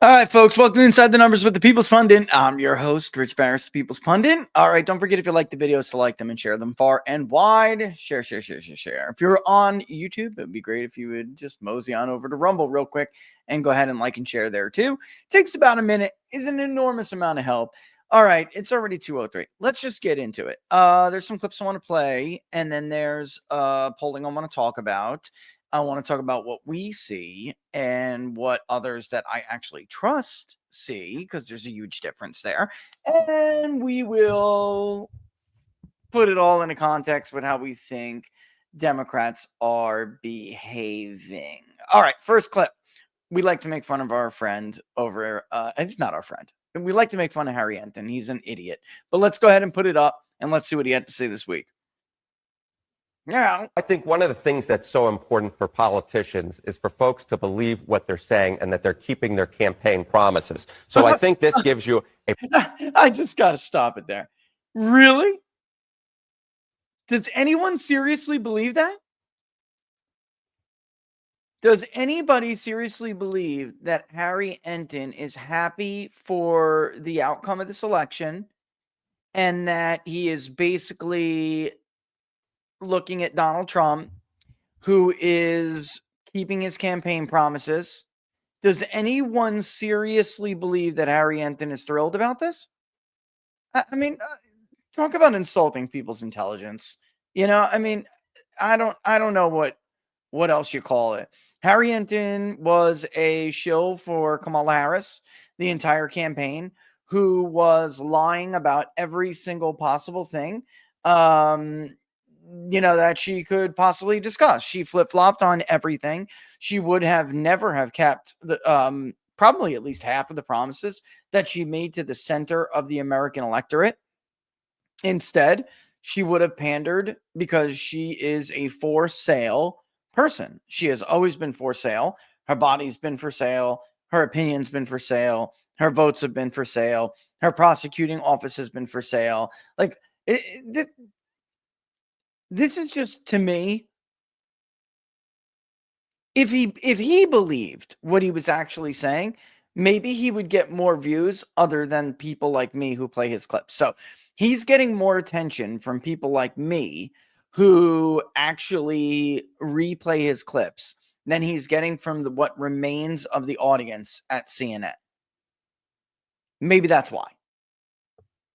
All right, folks, welcome to Inside the Numbers with the People's Pundit. I'm your host, Rich Barris, the People's Pundit. All right, don't forget if you like the videos to like them and share them far and wide. Share. If you're on YouTube, it would be great if you would just mosey on over to Rumble real quick and go ahead and like and share there too. Takes about a minute, is an enormous amount of help. All right, it's already 2:03. Let's just get into it. There's some clips I want to play, and then there's polling I want to talk about. I want to talk about what we see and what others that I actually trust see, because there's a huge difference there. And we will put it all into context with how we think Democrats are behaving. All right, first clip. We like to make fun of our friend over, and it's not our friend. We like to make fun of Harry Enton. He's an idiot. But let's go ahead and put it up and let's see what he had to say this week. Yeah. I think one of the things that's so important for politicians is for folks to believe what they're saying and that they're keeping their campaign promises. So I think this gives you a... I just got to stop it there. Really? Does anyone seriously believe that? Does anybody seriously believe that Harry Enton is happy for the outcome of this election and that he is basically looking at Donald Trump, who is keeping his campaign promises? Does anyone seriously believe that Harry Enton is thrilled about this? I mean, talk about insulting people's intelligence. You know, I mean, I don't know what else you call it. Harry Enton was a shill for Kamala Harris the entire campaign, who was lying about every single possible thing. That she could possibly discuss. She flip-flopped on everything. She would have never have kept the probably at least half of the promises that she made to the center of the American electorate. Instead, she would have pandered because she is a for sale person. She has always been for sale. Her body's been for sale. Her opinion's been for sale. Her votes have been for sale. Her prosecuting office has been for sale. Like, this is just, to me, if he believed what he was actually saying, maybe he would get more views other than people like me who play his clips. So he's getting more attention from people like me who actually replay his clips than he's getting from what remains of the audience at CNN. Maybe that's why.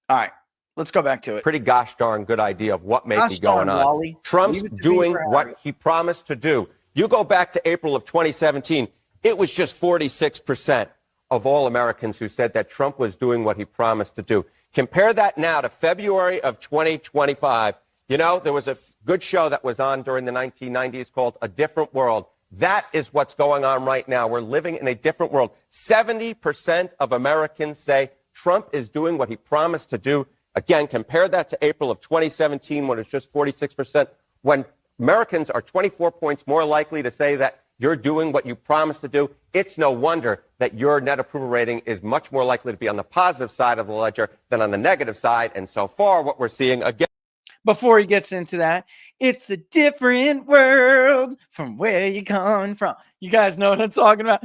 All right. Let's go back to it. Pretty gosh darn good idea of what may be going on. Wally. Trump's doing what he promised to do. You go back to April of 2017, it was just 46% of all Americans who said that Trump was doing what he promised to do. Compare that now to February of 2025. You know, there was a good show that was on during the 1990s called A Different World. That is what's going on right now. We're living in a different world. 70% of Americans say Trump is doing what he promised to do. Again, compare that to April of 2017 when it's just 46%. When Americans are 24 points more likely to say that you're doing what you promised to do, it's no wonder that your net approval rating is much more likely to be on the positive side of the ledger than on the negative side. And so far, what we're seeing again. Before he gets into that, it's a different world from where you're coming from. You guys know what I'm talking about?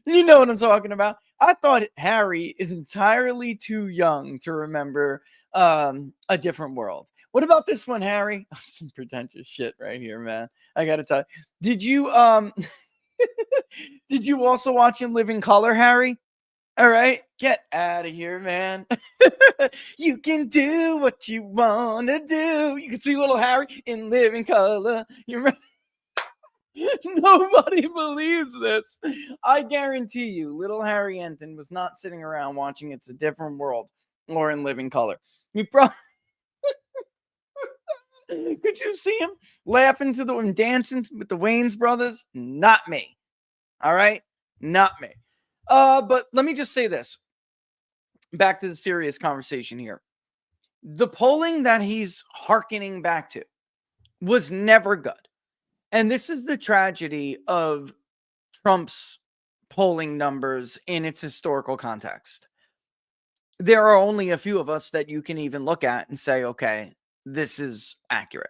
You know what I'm talking about. I thought Harry is entirely too young to remember A Different World. What about this one, Harry? Oh, some pretentious shit right here, man. I gotta tell you. Did you did you also watch In Living Color, Harry? All right, get out of here, man. You can do what you want to do. You can see little Harry in living color. You remember? Nobody believes this. I guarantee you, little Harry Enton was not sitting around watching It's a Different World or In Living Color. He probably... Could you see him laughing to and dancing with the Wayans brothers? Not me. All right? Not me. But let me just say this. Back to the serious conversation here. The polling that he's hearkening back to was never good. And this is the tragedy of Trump's polling numbers in its historical context. There are only a few of us that you can even look at and say, okay, this is accurate.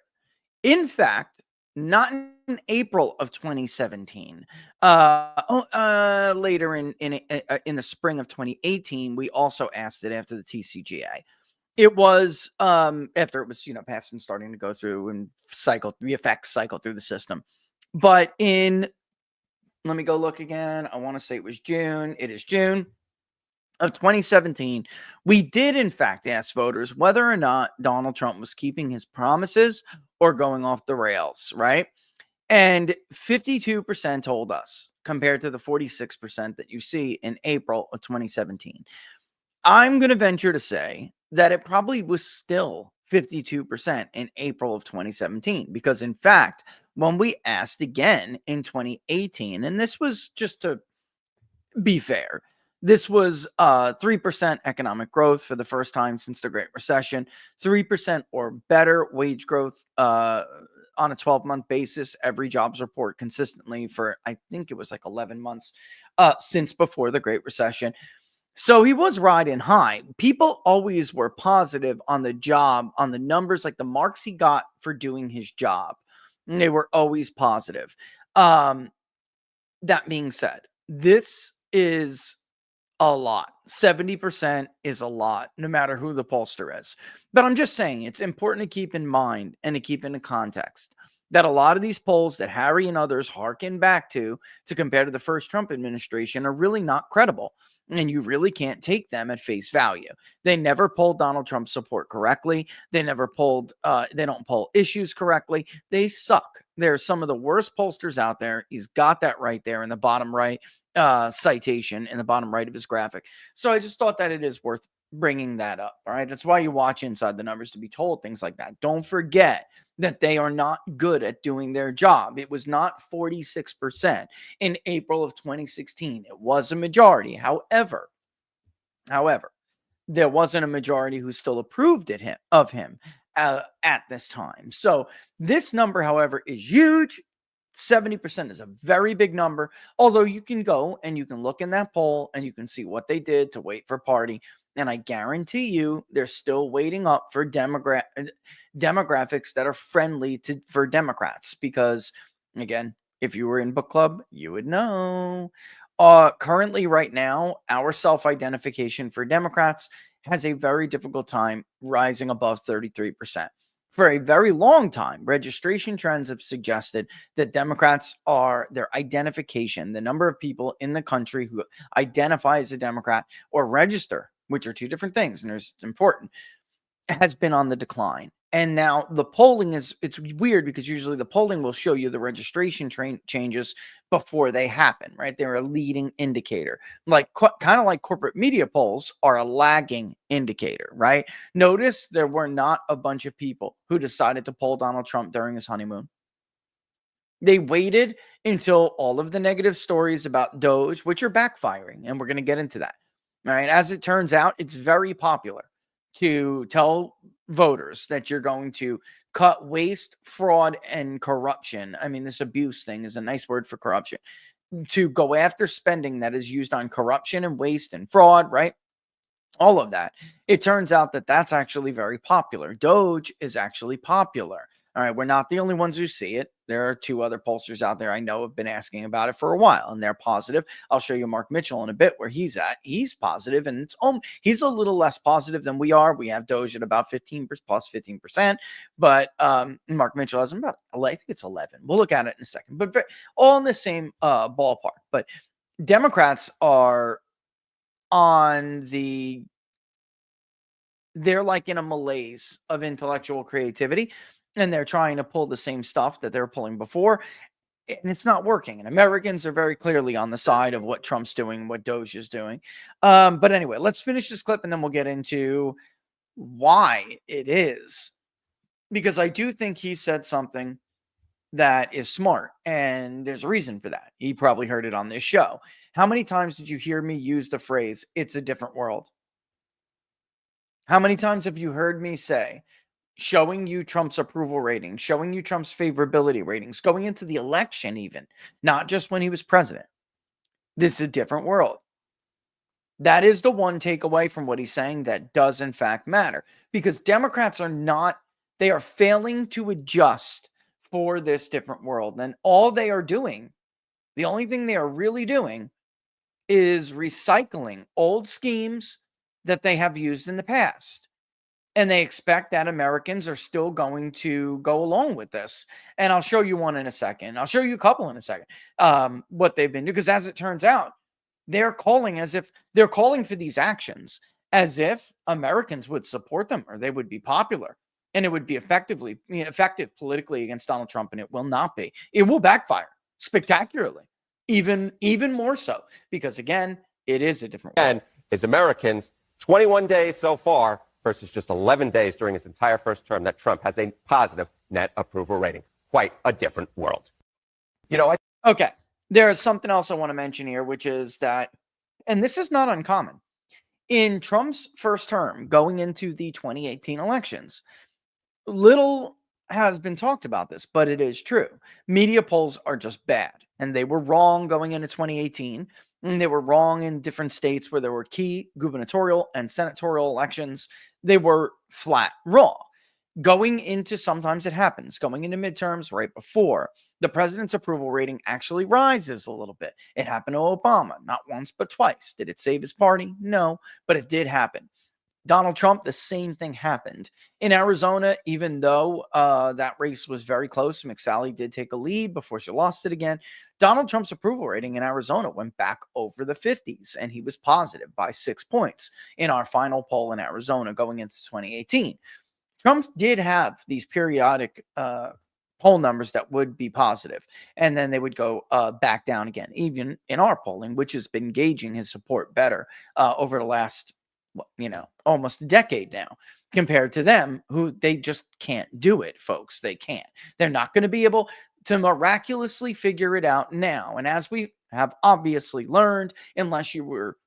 In fact, not in April of 2017. Later in the spring of 2018, we also asked it after the TCGA. It was after it was, passed and starting to go through and the effects cycle through the system. But let me go look again. I want to say it was June. It is June of 2017. We did, in fact, ask voters whether or not Donald Trump was keeping his promises or going off the rails, right? And 52% told us, compared to the 46% that you see in April of 2017. I'm going to venture to say that it probably was still 52% in April of 2017, because in fact, when we asked again in 2018, and this was just to be fair, this was 3% economic growth for the first time since the Great Recession, 3% or better wage growth on a 12-month basis, every jobs report consistently for, I think it was like 11 months since before the Great Recession. So he was riding high. People always were positive on the job, on the numbers, like the marks he got for doing his job. And they were always positive. That being said, this is a lot. 70% is a lot, no matter who the pollster is. But I'm just saying, it's important to keep in mind and to keep into context that a lot of these polls that Harry and others harken back to compare to the first Trump administration are really not credible. And you really can't take them at face value. They never polled Donald Trump's support correctly. They never polled, they don't poll issues correctly. They suck. They're some of the worst pollsters out there. He's got that right there in the bottom right citation in the bottom right of his graphic. So I just thought that it is worth bringing that up. All right. That's why you watch Inside the Numbers, to be told things like that. Don't forget that they are not good at doing their job. It was not 46% in April of 2016. It was a majority. However, there wasn't a majority who still approved of him at this time. So this number, however, is huge. 70% is a very big number, although you can go and you can look in that poll and you can see what they did to wait for party. And I guarantee you they're still waiting up for demographics that are friendly for Democrats. Because, again, if you were in book club, you would know. Currently, right now, our self-identification for Democrats has a very difficult time rising above 33%. For a very long time, registration trends have suggested that Democrats their identification, the number of people in the country who identify as a Democrat or register, which are two different things, and it's important, has been on the decline. And now the polling it's weird because usually the polling will show you the registration changes before they happen, right? They're a leading indicator, like kind of like corporate media polls are a lagging indicator, right? Notice there were not a bunch of people who decided to poll Donald Trump during his honeymoon. They waited until all of the negative stories about Doge, which are backfiring, and we're going to get into that. All right. As it turns out, it's very popular to tell voters that you're going to cut waste, fraud, and corruption. I mean, this abuse thing is a nice word for corruption. To go after spending that is used on corruption and waste and fraud, right? All of that. It turns out that that's actually very popular. Doge is actually popular. All right, we're not the only ones who see it. There are two other pollsters out there I know have been asking about it for a while, and they're positive. I'll show you Mark Mitchell in a bit where he's at. He's positive, and he's a little less positive than we are. We have Doge at about 15 plus 15%, but Mark Mitchell has about, I think it's 11. We'll look at it in a second, but all in the same ballpark. But Democrats are they're like in a malaise of intellectual creativity. And they're trying to pull the same stuff that they're pulling before, and it's not working. And Americans are very clearly on the side of what Trump's doing, what Doge is doing. But anyway, let's finish this clip, and then we'll get into why it is. Because I do think he said something that is smart, and there's a reason for that. He probably heard it on this show. How many times did you hear me use the phrase, "It's a different world"? How many times have you heard me say, showing you Trump's approval ratings, showing you Trump's favorability ratings, going into the election even, not just when he was president? This is a different world. That is the one takeaway from what he's saying that does in fact matter, because Democrats are failing to adjust for this different world. And all they are doing, the only thing they are really doing is recycling old schemes that they have used in the past. And they expect that Americans are still going to go along with this. And I'll show you one in a second. I'll show you a couple in a second, what they've been doing. Because as it turns out, they're calling for these actions as if Americans would support them or they would be popular. And it would be effective politically against Donald Trump. And it will not be. It will backfire spectacularly, even more so. Because again, it is a different world. And as Americans, 21 days so far versus just 11 days during his entire first term that Trump has a positive net approval rating. Quite a different world. Okay. There's something else I want to mention here, which is that, and this is not uncommon, in Trump's first term going into the 2018 elections, little has been talked about this, but it is true. Media polls are just bad, and they were wrong going into 2018. And they were wrong in different states where there were key gubernatorial and senatorial elections. They were flat wrong. Sometimes it happens, going into midterms right before, the president's approval rating actually rises a little bit. It happened to Obama, not once, but twice. Did it save his party? No, but it did happen. Donald Trump, the same thing happened. In Arizona, even though that race was very close, McSally did take a lead before she lost it again. Donald Trump's approval rating in Arizona went back over the 50s, and he was positive by 6 points in our final poll in Arizona going into 2018. Trump did have these periodic poll numbers that would be positive, and then they would go back down again, even in our polling, which has been gauging his support better over the last almost a decade now, compared to them, who they just can't do it, folks. They can't. They're not going to be able to miraculously figure it out now. And as we have obviously learned, unless you're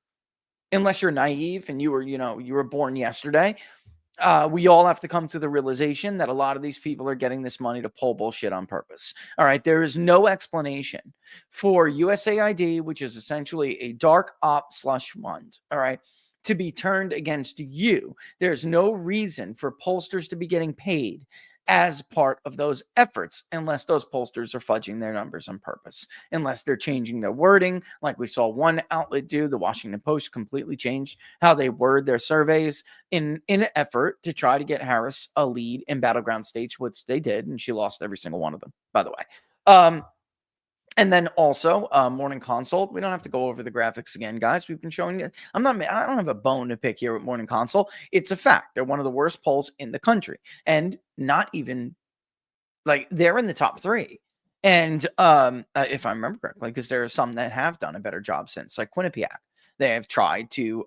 naive and you were born yesterday, we all have to come to the realization that a lot of these people are getting this money to pull bullshit on purpose. All right. There is no explanation for USAID, which is essentially a dark op slush fund. All right. To be turned against you. There's no reason for pollsters to be getting paid as part of those efforts, unless those pollsters are fudging their numbers on purpose, unless they're changing their wording, like we saw one outlet do. The Washington Post completely changed how they word their surveys in an effort to try to get Harris a lead in battleground states, which they did, and she lost every single one of them, by the way. And then also Morning Consult. We don't have to go over the graphics again, guys. We've been showing you. I don't have a bone to pick here with Morning Consult. It's a fact. They're one of the worst polls in the country, and not even they're in the top 3. And if I remember correctly, because there are some that have done a better job since, like Quinnipiac. They have tried to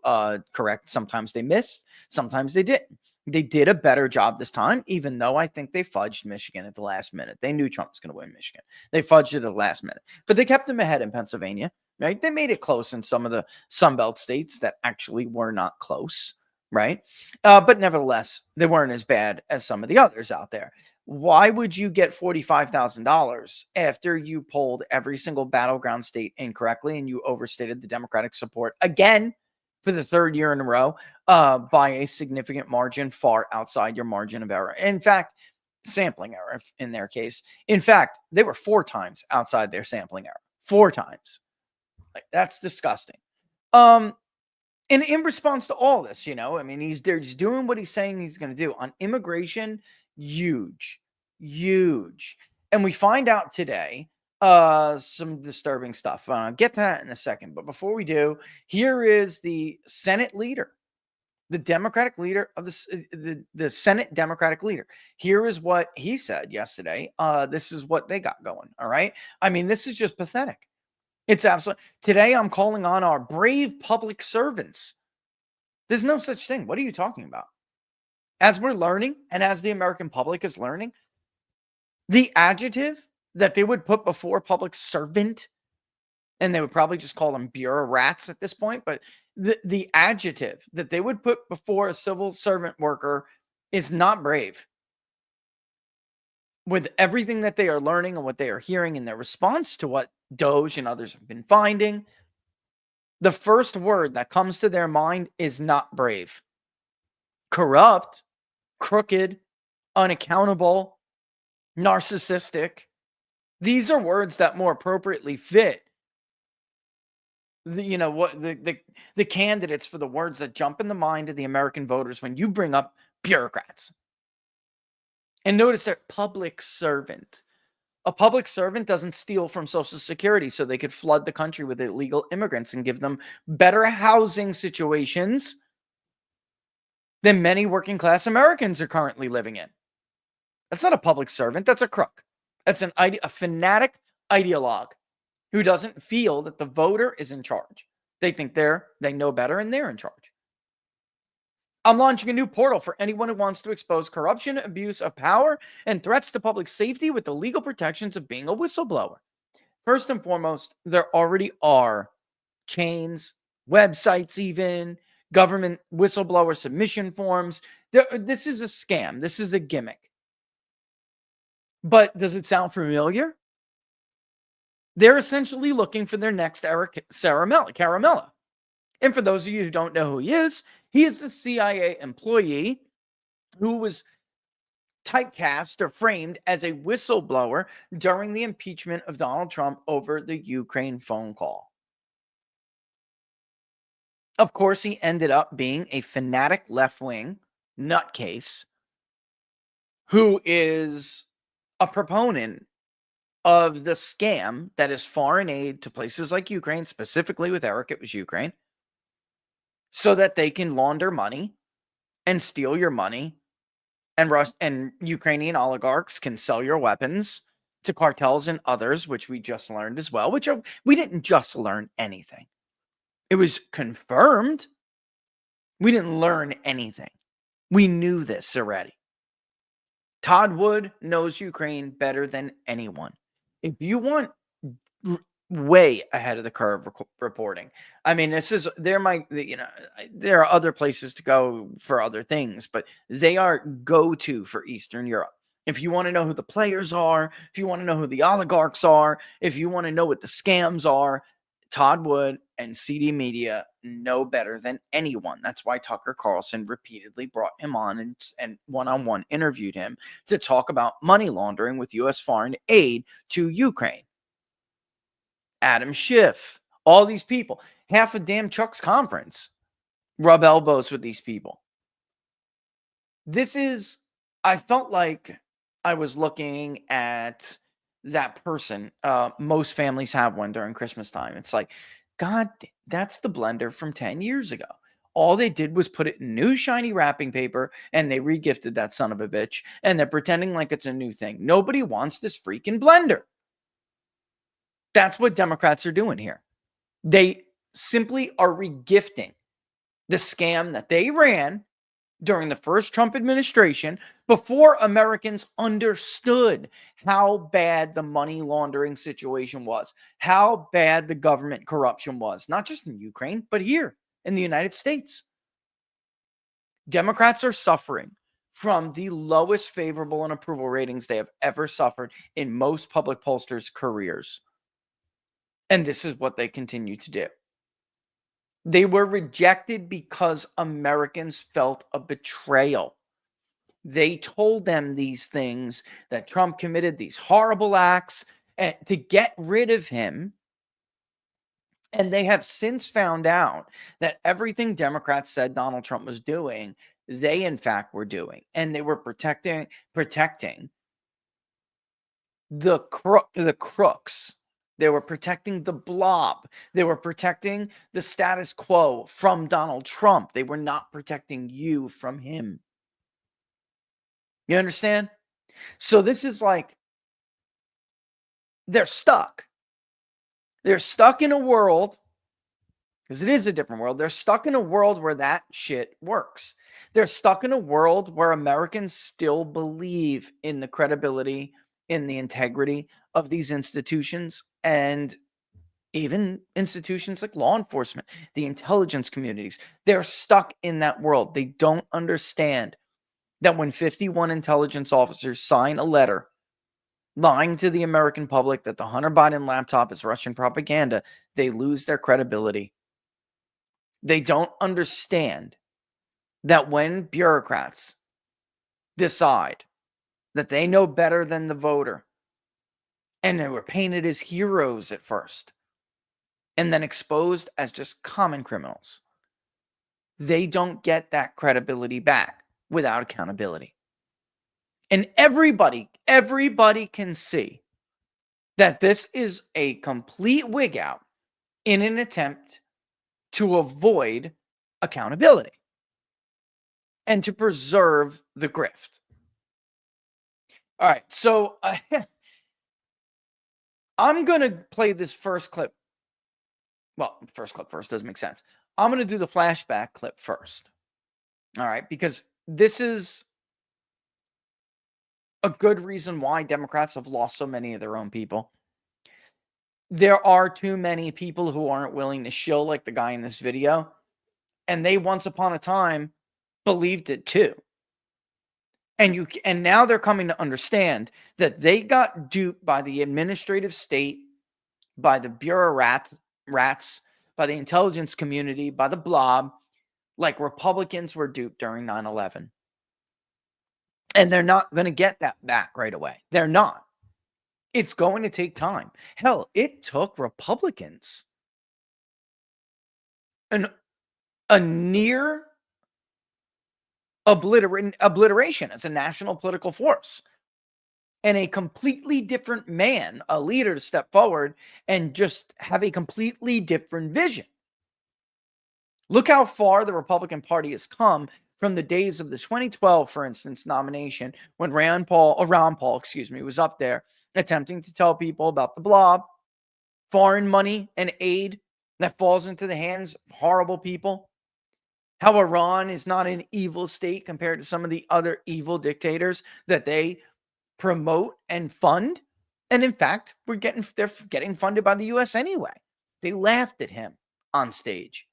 correct. Sometimes they missed. Sometimes they didn't. They did a better job this time, even though I think they fudged Michigan at the last minute. They knew Trump was going to win Michigan. They fudged it at the last minute, but they kept him ahead in Pennsylvania, right? They made it close in some of the Sunbelt states that actually were not close, right? But nevertheless, they weren't as bad as some of the others out there. Why would you get $45,000 after you polled every single battleground state incorrectly and you overstated the Democratic support again for the 3rd year in a row by a significant margin far outside your margin of error? In fact, sampling error in their case. In fact, they were 4 times outside their sampling error. 4 times. That's disgusting. And in response to all this, they're just doing what he's saying he's going to do. On immigration, huge. And we find out today some disturbing stuff. I'll get to that in a second. But before we do, here is the Senate leader, the Democratic leader of the Senate Democratic leader. Here is what he said yesterday. This is what they got going. All right. This is just pathetic. It's absolutely. Today, I'm calling on our brave public servants. There's no such thing. What are you talking about? As we're learning, and as the American public is learning, the adjective that they would put before public servant, and they would probably just call them bureaucrats at this point, but the adjective that they would put before a civil servant worker is not brave. With everything that they are learning and what they are hearing in their response to what Doge and others have been finding, the first word that comes to their mind is not brave. Corrupt, crooked, unaccountable, narcissistic. These are words that more appropriately fit the candidates for the words that jump in the mind of the American voters when you bring up bureaucrats. And notice that public servant. A public servant doesn't steal from Social Security so they could flood the country with illegal immigrants and give them better housing situations than many working class Americans are currently living in. That's not a public servant. That's a crook. That's a fanatic ideologue who doesn't feel that the voter is in charge. They think they know better and they're in charge. I'm launching a new portal for anyone who wants to expose corruption, abuse of power, and threats to public safety with the legal protections of being a whistleblower. First and foremost, there already are chains, websites even, government whistleblower submission forms. This is a scam. This is a gimmick. But does it sound familiar? They're essentially looking for their next Eric Caramella. And for those of you who don't know who he is the CIA employee who was typecast or framed as a whistleblower during the impeachment of Donald Trump over the Ukraine phone call. Of course, he ended up being a fanatic left-wing nutcase who is a proponent of the scam that is foreign aid to places like Ukraine, specifically with Eric, it was Ukraine, so that they can launder money and steal your money, and Ukrainian oligarchs can sell your weapons to cartels and others, which we just learned as well, we didn't just learn anything. It was confirmed. We didn't learn anything. We knew this already. Todd Wood knows Ukraine better than anyone. If you want way ahead of the curve reporting, I mean, there are other places to go for other things, but they are go-to for Eastern Europe. If you want to know who the players are, if you want to know who the oligarchs are, if you want to know what the scams are, Todd Wood and CD Media know better than anyone. That's why Tucker Carlson repeatedly brought him on and one-on-one interviewed him to talk about money laundering with U.S. foreign aid to Ukraine. Adam Schiff, all these people, half a damn Chuck's conference rub elbows with these people. I felt like I was looking at that person. Most families have one during Christmas time. It's like, God, that's the blender from 10 years ago. All they did was put it in new shiny wrapping paper and they regifted that son of a bitch and they're pretending like it's a new thing. Nobody wants this freaking blender. That's what Democrats are doing here. They simply are regifting the scam that they ran during the first Trump administration before Americans understood how bad the money laundering situation was, how bad the government corruption was, not just in Ukraine, but here in the United States. Democrats are suffering from the lowest favorable and approval ratings they have ever suffered in most public pollsters' careers. And this is what they continue to do. They were rejected because Americans felt a betrayal. They told them these things, that Trump committed these horrible acts to get rid of him. And they have since found out that everything Democrats said Donald Trump was doing, they in fact were doing. And they were protecting the crooks. They were protecting the blob. They were protecting the status quo from Donald Trump. They were not protecting you from him. You understand? So this is like, they're stuck. They're stuck in a world, because it is a different world. They're stuck in a world where that shit works. They're stuck in a world where Americans still believe in the credibility, in the integrity of these institutions, and even institutions like law enforcement, the intelligence communities. They're stuck in that world. They don't understand that when 51 intelligence officers sign a letter lying to the American public that the Hunter Biden laptop is Russian propaganda, they lose their credibility. They don't understand that when bureaucrats decide that they know better than the voter. And they were painted as heroes at first and then exposed as just common criminals. They don't get that credibility back without accountability. And everybody can see that this is a complete wig out in an attempt to avoid accountability and to preserve the grift. All right, so I'm going to play this first clip. Well, first clip first doesn't make sense. I'm going to do the flashback clip first. All right, because this is a good reason why Democrats have lost so many of their own people. There are too many people who aren't willing to show, like the guy in this video, and they once upon a time believed it too. And now they're coming to understand that they got duped by the administrative state, by the bureaucrats, by the intelligence community, by the blob, like Republicans were duped during 9/11. And they're not going to get that back right away. They're not. It's going to take time. Hell, it took Republicans a near obliteration as a national political force, and a completely different man, a leader, to step forward and just have a completely different vision. Look how far the Republican Party has come from the days of the 2012, for instance, nomination, when Ron Paul, was up there attempting to tell people about the blob, foreign money and aid that falls into the hands of horrible people. How Iran is not an evil state compared to some of the other evil dictators that they promote and fund. And in fact, they're getting funded by the US anyway. They laughed at him on stage.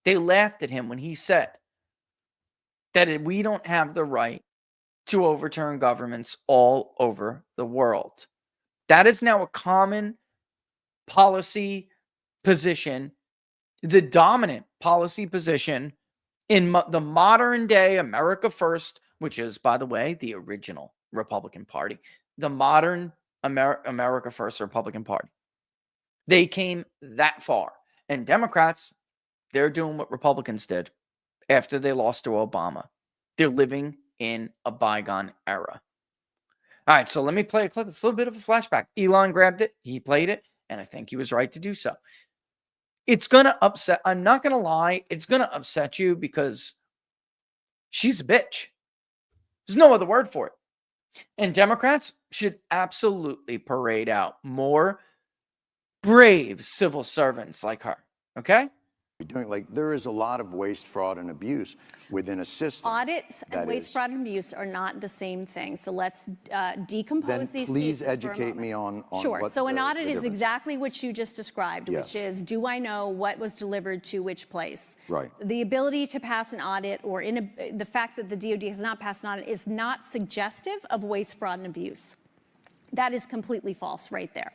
They laughed at him when he said that we don't have the right to overturn governments all over the world. That is now a common policy position, the dominant policy position in the modern day America First, which is, by the way, the original Republican Party, the modern America First Republican Party. They came that far. And Democrats, they're doing what Republicans did after they lost to Obama. They're living in a bygone era. All right, so let me play a clip. It's a little bit of a flashback. Elon grabbed it. He played it. And I think he was right to do so. It's going to upset. I'm not going to lie. It's going to upset you because she's a bitch. There's no other word for it. And Democrats should absolutely parade out more brave civil servants like her. Okay? Doing, like, there is a lot of waste, fraud, and abuse within a system. Audits and waste, fraud, and abuse are not the same thing. So let's decompose these pieces. Please educate me on Sure. What so an audit is difference. Exactly what you just described, Yes. which is, do I know what was delivered to which place? Right. The ability to pass an audit, or the fact that the DOD has not passed an audit, is not suggestive of waste, fraud, and abuse. That is completely false right there.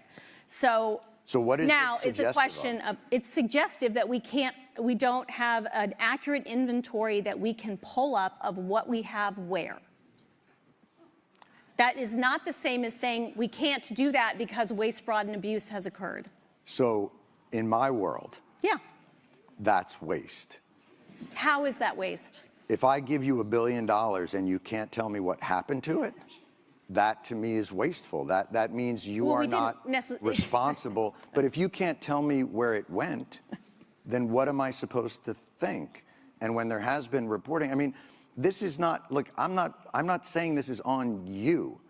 So what is now it it's a question of, it's suggestive that we don't have an accurate inventory that we can pull up of what we have where. That is not the same as saying we can't do that because waste, fraud, and abuse has occurred. So in my world, yeah, that's waste. How is that waste? If I give you $1 billion and you can't tell me what happened to it, that to me is wasteful. That means you are not responsible. But if you can't tell me where it went, then what am I supposed to think? And when there has been reporting, I mean, this is not, look, I'm not saying this is on you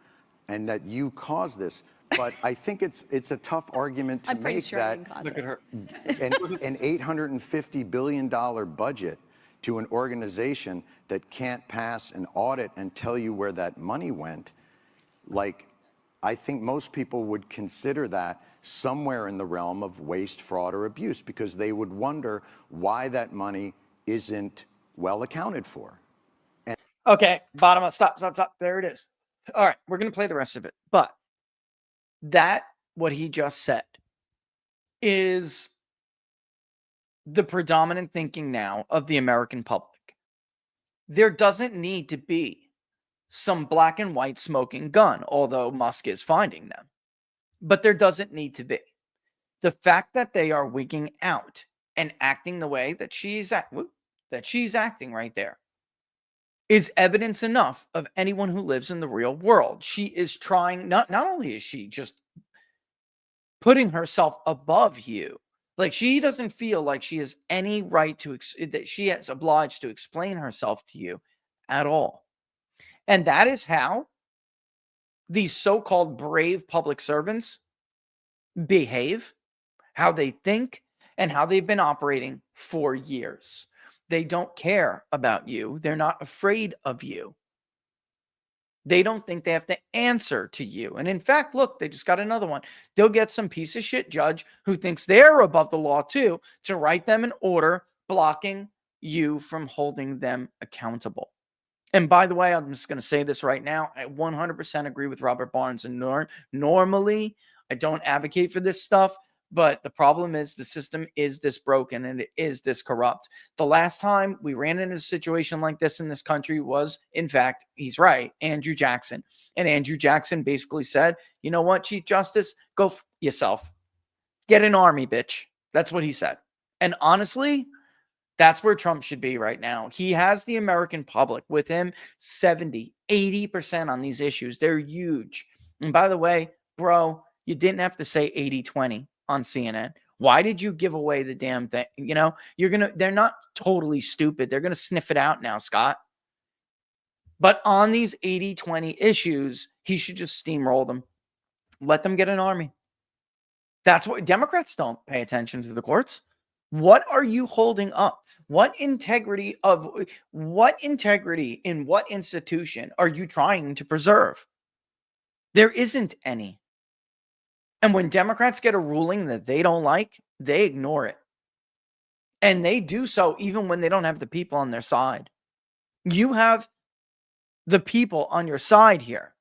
and that you caused this, but I think it's a tough argument to make that look at her. an $850 billion budget to an organization that can't pass an audit and tell you where that money went. Like, I think most people would consider that somewhere in the realm of waste, fraud, or abuse, because they would wonder why that money isn't well accounted for. Okay, bottom up, stop. There it is. All right, we're going to play the rest of it. But what he just said is the predominant thinking now of the American public. There doesn't need to be some black and white smoking gun, although Musk is finding them. But there doesn't need to be. The fact that they are wigging out and acting the way that she's acting right there is evidence enough of anyone who lives in the real world. She is trying, not only is she just putting herself above you, like she doesn't feel like she has any right to, that she is obliged to explain herself to you at all. And that is how these so-called brave public servants behave, how they think, and how they've been operating for years. They don't care about you. They're not afraid of you. They don't think they have to answer to you. And in fact, look, they just got another one. They'll get some piece of shit judge who thinks they're above the law too, to write them an order blocking you from holding them accountable. And by the way, I'm just going to say this right now. I 100% agree with Robert Barnes. And normally, I don't advocate for this stuff. But the problem is the system is this broken and it is this corrupt. The last time we ran into a situation like this in this country was, in fact, he's right, Andrew Jackson. And Andrew Jackson basically said, you know what, Chief Justice, go f yourself. Get an army, bitch. That's what he said. And honestly, that's where Trump should be right now. He has the American public with him 70, 80% on these issues. They're huge. And by the way, bro, you didn't have to say 80-20. On CNN. Why did you give away the damn thing? You know, they're not totally stupid. They're going to sniff it out now, Scott. But on these 80-20 issues, he should just steamroll them. Let them get an army. That's what Democrats don't pay attention to the courts. What are you holding up? What integrity in what institution are you trying to preserve? There isn't any. And when Democrats get a ruling that they don't like, they ignore it. And they do so even when they don't have the people on their side. You have the people on your side here.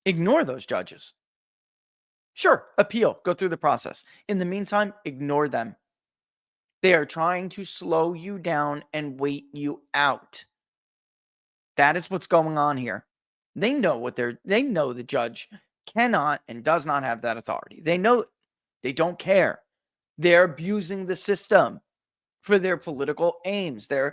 Ignore those judges. Sure, appeal, go through the process. In the meantime, ignore them. They are trying to slow you down and wait you out. That is what's going on here. They know the judge cannot and does not have that authority. They know they don't care. They're abusing the system for their political aims. The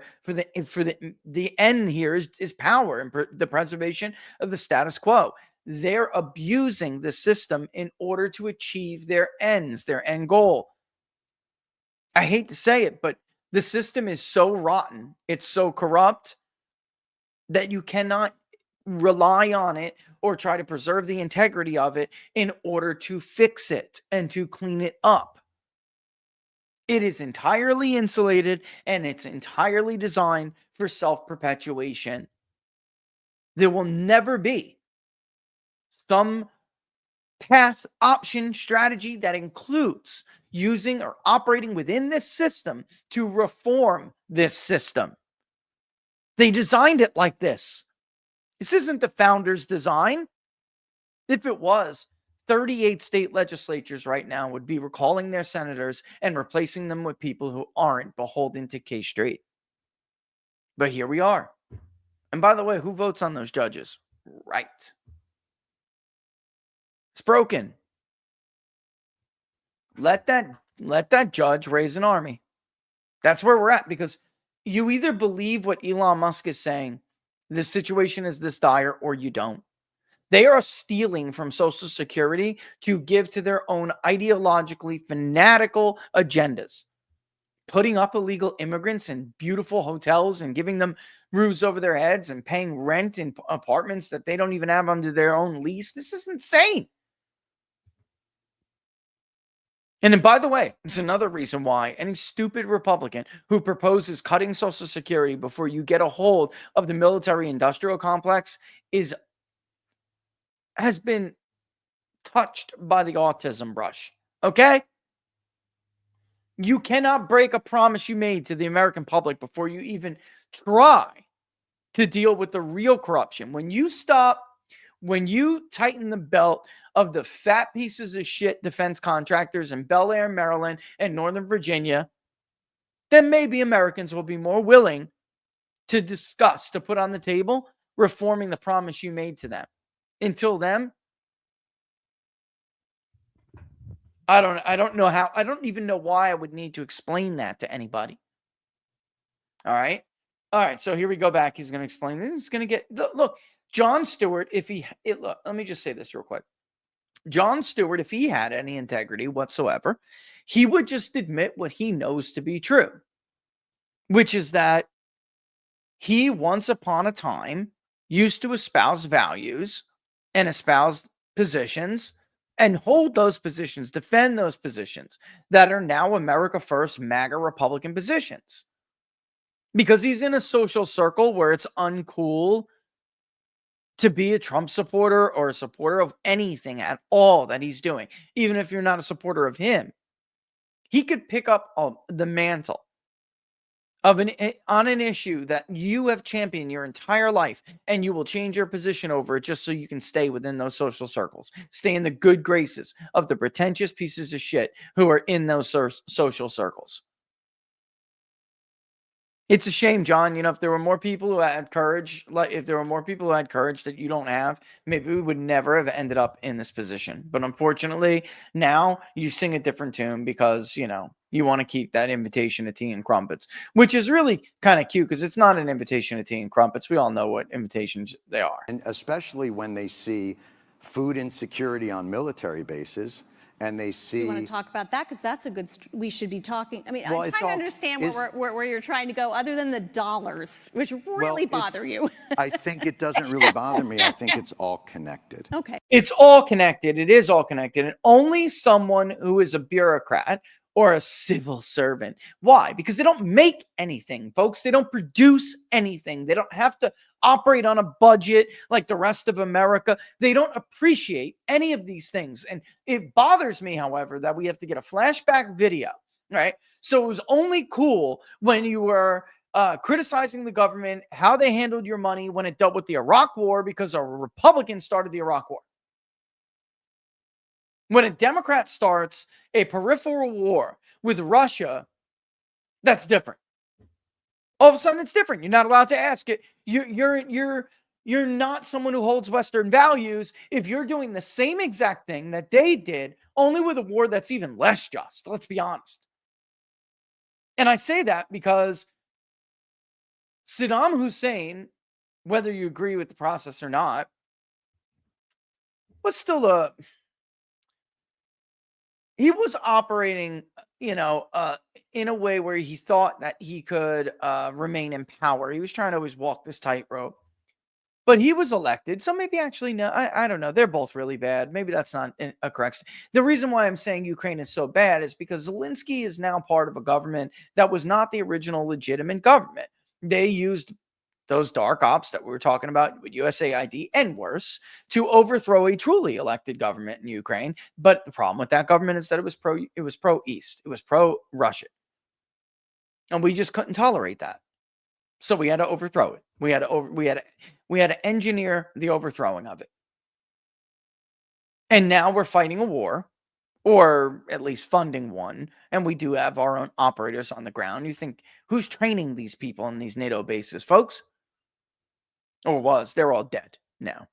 end here is power and the preservation of the status quo. They're abusing the system in order to achieve their ends, their end goal. I hate to say it, but the system is so rotten, it's so corrupt that you cannot rely on it or try to preserve the integrity of it in order to fix it and to clean it up. It is entirely insulated and it's entirely designed for self-perpetuation. There will never be some path option strategy that includes using or operating within this system to reform this system. They designed it like this. This isn't the founders' design. If it was, 38 state legislatures right now would be recalling their senators and replacing them with people who aren't beholden to K Street. But here we are. And by the way, who votes on those judges? Right. It's broken. Let that judge raise an army. That's where we're at, because you either believe what Elon Musk is saying, the situation is this dire, or you don't. They are stealing from Social Security to give to their own ideologically fanatical agendas. Putting up illegal immigrants in beautiful hotels and giving them roofs over their heads and paying rent in apartments that they don't even have under their own lease. This is insane. And then, by the way, it's another reason why any stupid Republican who proposes cutting Social Security before you get a hold of the military-industrial complex has been touched by the autism brush. Okay? You cannot break a promise you made to the American public before you even try to deal with the real corruption. When you tighten the belt of the fat pieces of shit defense contractors in Bel Air, Maryland, and Northern Virginia, then maybe Americans will be more willing to discuss, to put on the table, reforming the promise you made to them. Until then, I don't know how, I don't even know why I would need to explain that to anybody. All right. All right. So here we go back. He's going to explain this. He's going to get, look, Jon Stewart, look, let me just say this real quick. Jon Stewart, if he had any integrity whatsoever, he would just admit what he knows to be true, which is that he once upon a time used to espouse values and espouse positions and hold those positions, defend those positions that are now America First MAGA Republican positions. Because he's in a social circle where it's uncool to be a Trump supporter or a supporter of anything at all that he's doing, even if you're not a supporter of him. He could pick up the mantle of on an issue that you have championed your entire life, and you will change your position over it just so you can stay within those social circles, stay in the good graces of the pretentious pieces of shit who are in those social circles. It's a shame, John. You know, if there were more people who had courage, that you don't have, maybe we would never have ended up in this position. But unfortunately, now you sing a different tune because, you know, you want to keep that invitation to tea and crumpets, which is really kind of cute because it's not an invitation to tea and crumpets. We all know what invitations they are. And especially when they see food insecurity on military bases. And they see. You want to talk about that because that's a good. We should be talking. I mean, well, I'm trying to understand where you're trying to go, other than the dollars, which really bother you. I think it doesn't really bother me. I think it's all connected. Okay. It's all connected. It is all connected. And only someone who is a bureaucrat or a civil servant. Why? Because they don't make anything, folks. They don't produce anything. They don't have to operate on a budget like the rest of America. They don't appreciate any of these things. And it bothers me, however, that we have to get a flashback video, right? So it was only cool when you were criticizing the government, how they handled your money when it dealt with the Iraq War, because a Republican started the Iraq War. When a Democrat starts a peripheral war with Russia, that's different. All of a sudden, it's different. You're not allowed to ask it. You're not someone who holds Western values if you're doing the same exact thing that they did, only with a war that's even less just. Let's be honest. And I say that because Saddam Hussein, whether you agree with the process or not, was still he was operating, in a way where he thought that he could remain in power. He was trying to always walk this tightrope. But he was elected. So maybe actually, no, I don't know. They're both really bad. Maybe that's not a correct. The reason why I'm saying Ukraine is so bad is because Zelensky is now part of a government that was not the original legitimate government. They used those dark ops that we were talking about with USAID and worse to overthrow a truly elected government in Ukraine. But the problem with that government is that it was pro-East. It was pro-Russian. And we just couldn't tolerate that. So we had to overthrow it. We had to engineer the overthrowing of it. And now we're fighting a war, or at least funding one, and we do have our own operators on the ground. You think, who's training these people in these NATO bases, folks? Or was. They're all dead now.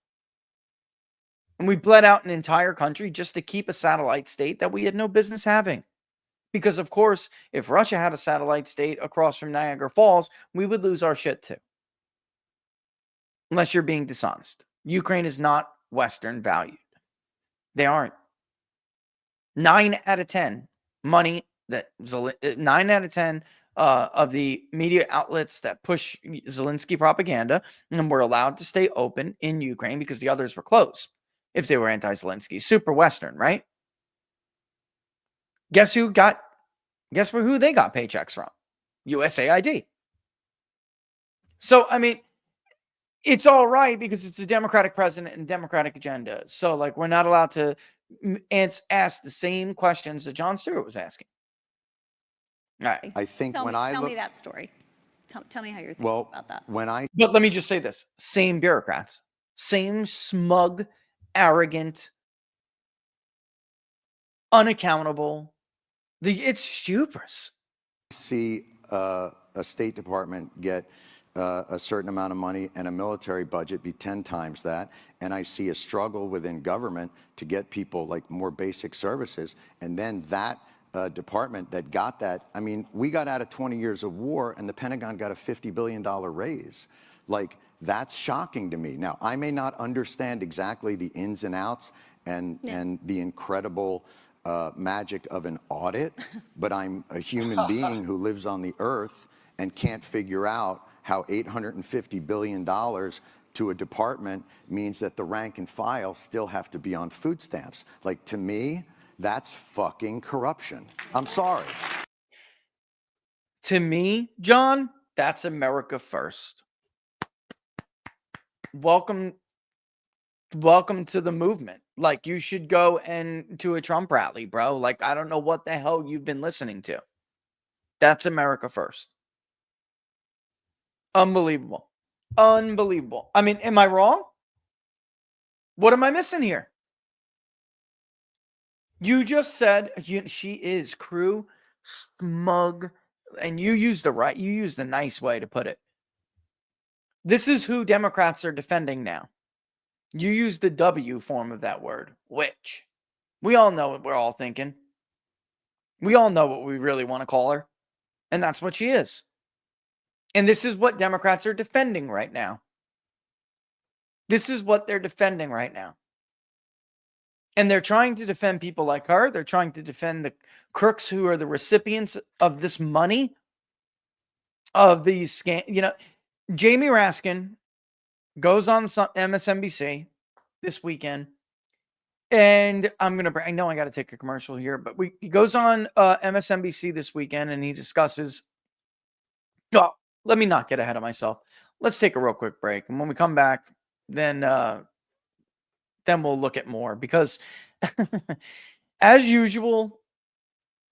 And we bled out an entire country just to keep a satellite state that we had no business having. Because, of course, if Russia had a satellite state across from Niagara Falls, we would lose our shit too. Unless you're being dishonest. Ukraine is not Western valued. They aren't. 9 out of 10 money that 9 out of 10 of the media outlets that push Zelensky propaganda and were allowed to stay open in Ukraine because the others were closed if they were anti-Zelensky. Super Western, right? Guess who they got paychecks from? USAID. So, I mean, it's all right because it's a Democratic president and Democratic agenda. So, like, we're not allowed to ask the same questions that Jon Stewart was asking. All right. I think tell me that story. Tell me how you're thinking about that. But let me just say this. Same bureaucrats. Same smug, arrogant, unaccountable. It's hubris. See a State Department get a certain amount of money and a military budget be 10 times that, and I see a struggle within government to get people like more basic services, and then that department that got that, I mean, we got out of 20 years of war and the Pentagon got a $50 billion raise. Like, that's shocking to me. Now, I may not understand exactly the ins and outs and the incredible magic of an audit, but I'm a human being who lives on the earth and can't figure out how $850 billion to a department means that the rank and file still have to be on food stamps. Like, to me, that's fucking corruption. I'm sorry. To me, John, that's America first. Welcome to the movement. Like, you should go and to a Trump rally, bro. Like, I don't know what the hell you've been listening to. That's America first. Unbelievable. Unbelievable. I mean, am I wrong? What am I missing here? You just said she is crew smug, and you used a nice way to put it. This is who Democrats are defending now. You used the W form of that word, which we all know what we're all thinking. We all know what we really want to call her, and that's what she is. And this is what Democrats are defending right now. This is what they're defending right now. And they're trying to defend people like her. They're trying to defend the crooks who are the recipients of this money, of these scam. You know, Jamie Raskin goes on MSNBC this weekend, and I know I got to take a commercial here, but he goes on MSNBC this weekend, and he discusses. Well, let me not get ahead of myself. Let's take a real quick break, and when we come back, then we'll look at more, because as usual,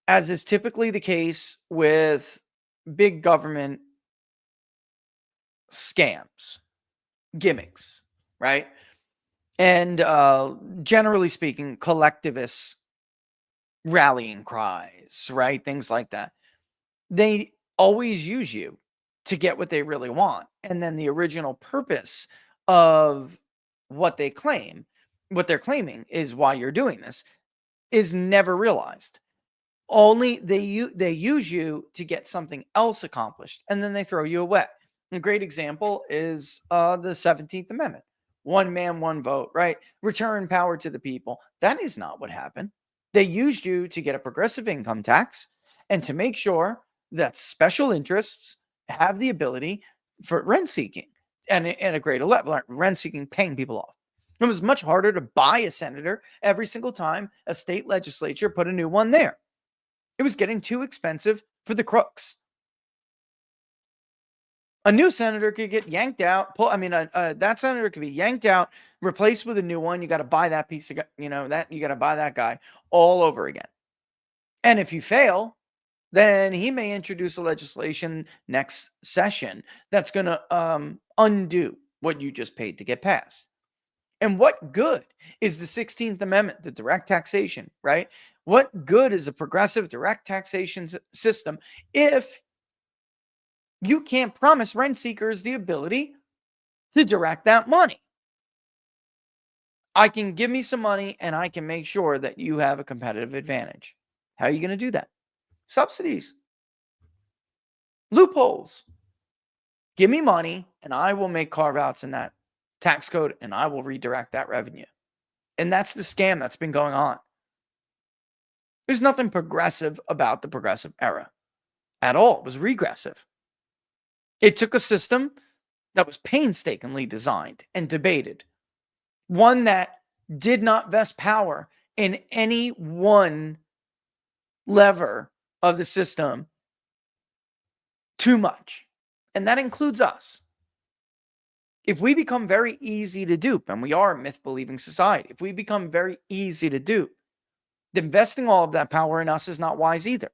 as is typically the case with big government scams, gimmicks, right? And generally speaking, collectivist rallying cries, right? Things like that. They always use you to get what they really want. And then the original purpose of what they're claiming is why you're doing this, is never realized. Only they use you to get something else accomplished, and then they throw you away. A great example is the 17th Amendment. One man, one vote, right? Return power to the people. That is not what happened. They used you to get a progressive income tax and to make sure that special interests have the ability for rent seeking and at a greater level, rent seeking, paying people off. It was much harder to buy a senator every single time a state legislature put a new one there. It was getting too expensive for the crooks. A new senator could get yanked out. That senator could be yanked out, replaced with a new one. You got to buy that piece of, you got to buy that guy all over again. And if you fail, then he may introduce a legislation next session that's going to undo what you just paid to get passed. And what good is the 16th Amendment, the direct taxation, right? What good is a progressive direct taxation system if you can't promise rent seekers the ability to direct that money? I can give me some money and I can make sure that you have a competitive advantage. How are you going to do that? Subsidies, loopholes. Give me money and I will make carve-outs in that tax code and I will redirect that revenue. And that's the scam that's been going on. There's nothing progressive about the progressive era at all. It was regressive. It took a system that was painstakingly designed and debated, one that did not vest power in any one lever of the system too much. And that includes us. If we become very easy to dupe, and we are a myth-believing society, if we become very easy to dupe, then investing all of that power in us is not wise either.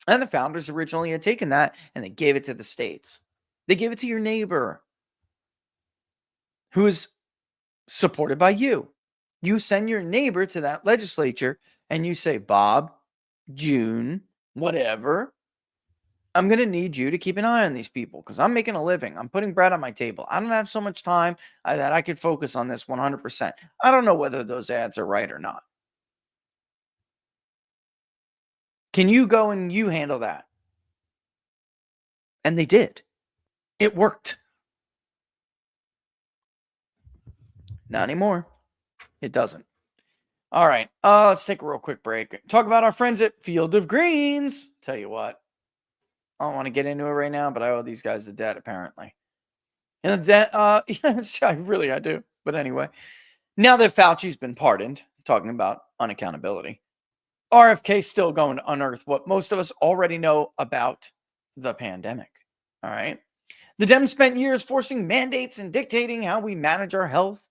And the founders originally had taken that and they gave it to the states. They gave it to your neighbor who is supported by you. You send your neighbor to that legislature and you say, Bob, June, whatever, I'm going to need you to keep an eye on these people because I'm making a living. I'm putting bread on my table. I don't have so much time that I could focus on this 100%. I don't know whether those ads are right or not. Can you go and you handle that? And they did. It worked. Not anymore. It doesn't. All right. Let's take a real quick break. Talk about our friends at Field of Greens. Tell you what. I don't want to get into it right now, but I owe these guys a debt, apparently. And yes, I do. But anyway, now that Fauci's been pardoned, talking about unaccountability, RFK's still going to unearth what most of us already know about the pandemic. All right. The Dems spent years forcing mandates and dictating how we manage our health.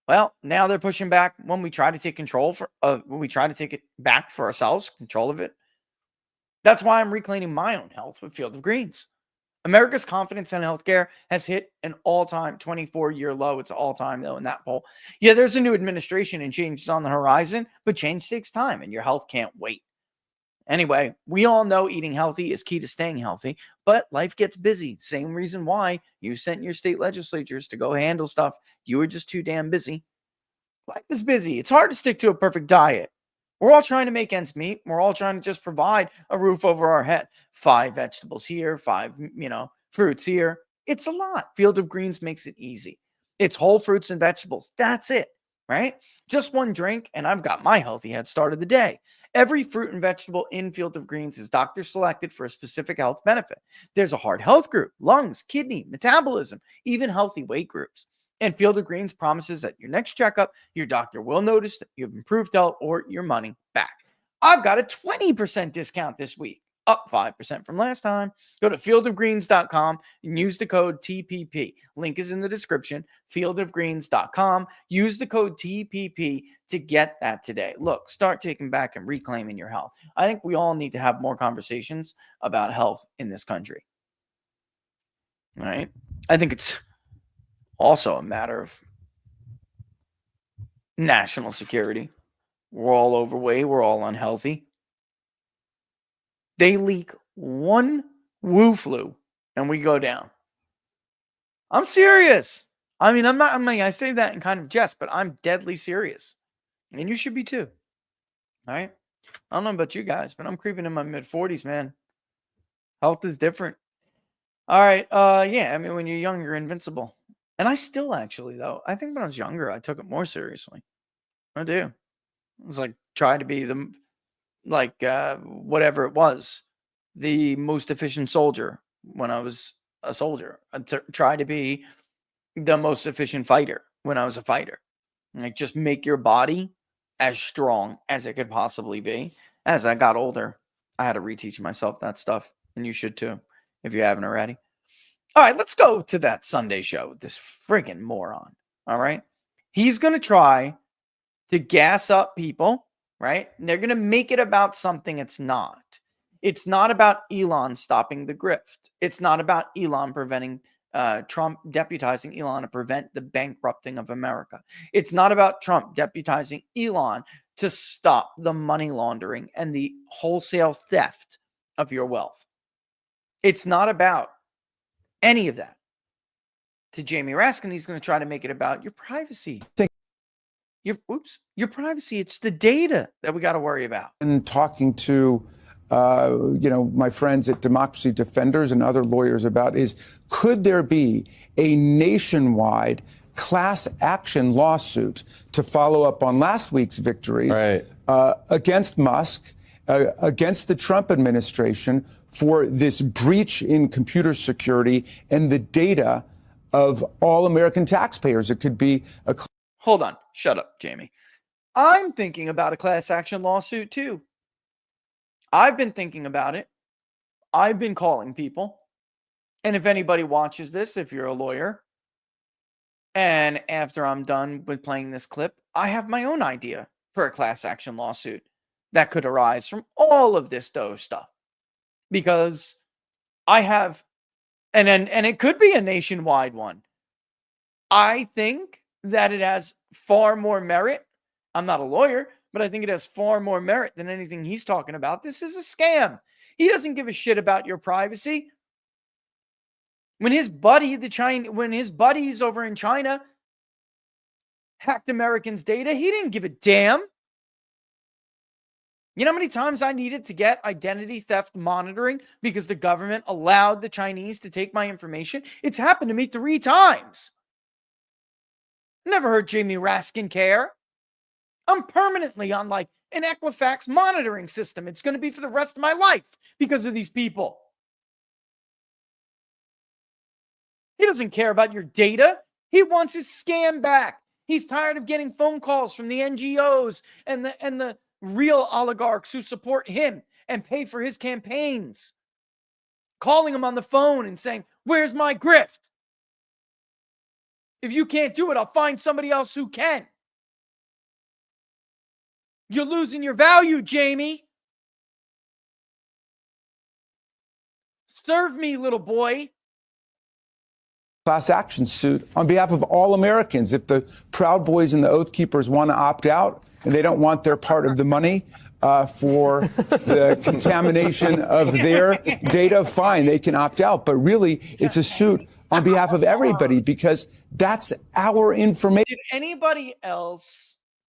Well, now they're pushing back when we try to take when we try to take it back for ourselves, control of it. That's why I'm reclaiming my own health with Field of Greens. America's confidence in healthcare has hit an all-time 24-year low. It's all-time, though, in that poll. Yeah, there's a new administration and change is on the horizon, but change takes time, and your health can't wait. Anyway, we all know eating healthy is key to staying healthy, but life gets busy. Same reason why you sent your state legislatures to go handle stuff. You were just too damn busy. Life is busy. It's hard to stick to a perfect diet. We're all trying to make ends meet. We're all trying to just provide a roof over our head. 5 vegetables here, 5, fruits here. It's a lot. Field of Greens makes it easy. It's whole fruits and vegetables. That's it, right? Just one drink, and I've got my healthy head start of the day. Every fruit and vegetable in Field of Greens is doctor selected for a specific health benefit. There's a heart health group, lungs, kidney, metabolism, even healthy weight groups. And Field of Greens promises that your next checkup, your doctor will notice that you've improved health or your money back. I've got a 20% discount this week, up 5% from last time. Go to fieldofgreens.com and use the code TPP. Link is in the description, fieldofgreens.com. Use the code TPP to get that today. Look, start taking back and reclaiming your health. I think we all need to have more conversations about health in this country. All right? I think it's also a matter of national security. We're all overweight. We're all unhealthy. They leak one Wu flu and we go down. I'm serious. I say that in kind of jest, but I'm deadly serious. And you should be too. All right. I don't know about you guys, but I'm creeping in my mid-40s, man. Health is different. All right. When you're young, you're invincible. And I still actually, though, I think when I was younger, I took it more seriously. I do. It was like try to be whatever it was, the most efficient soldier when I was a soldier. I try to be the most efficient fighter when I was a fighter. Like just make your body as strong as it could possibly be. As I got older, I had to reteach myself that stuff. And you should too, if you haven't already. All right, let's go to that Sunday show with this friggin' moron. All right. He's going to try to gas up people, right? And they're going to make it about something it's not. It's not about Elon stopping the grift. It's not about Elon preventing Trump deputizing Elon to prevent the bankrupting of America. It's not about Trump deputizing Elon to stop the money laundering and the wholesale theft of your wealth. It's not about any of that. To Jamie Raskin, he's going to try to make it about your privacy. Your privacy. It's the data that we got to worry about. And talking to, my friends at Democracy Defenders and other lawyers about is, could there be a nationwide class action lawsuit to follow up on last week's victories against Musk, against the Trump administration for this breach in computer security and the data of all American taxpayers? It could be a... Hold on. Shut up, Jamie. I'm thinking about a class action lawsuit too. I've been thinking about it. I've been calling people. And if anybody watches this, if you're a lawyer, and after I'm done with playing this clip, I have my own idea for a class action lawsuit that could arise from all of this Doe stuff. Because I have, and it could be a nationwide one. I think that it has far more merit. I'm not a lawyer, but I think it has far more merit than anything he's talking about. This is a scam. He doesn't give a shit about your privacy. When his buddies over in China hacked Americans' data, he didn't give a damn. You know how many times I needed to get identity theft monitoring because the government allowed the Chinese to take my information? It's happened to me 3 times. Never heard Jamie Raskin care. I'm permanently on like an Equifax monitoring system. It's going to be for the rest of my life because of these people. He doesn't care about your data. He wants his scam back. He's tired of getting phone calls from the NGOs and the real oligarchs who support him and pay for his campaigns, calling him on the phone and saying, "Where's my grift? If you can't do it, I'll find somebody else who can." You're losing your value, Jamie. Serve me, little boy. Class action suit on behalf of all Americans. If the Proud Boys and the Oath Keepers want to opt out and they don't want their part of the money for the contamination of their data, fine, they can opt out. But really, it's a suit on behalf of everybody because that's our information.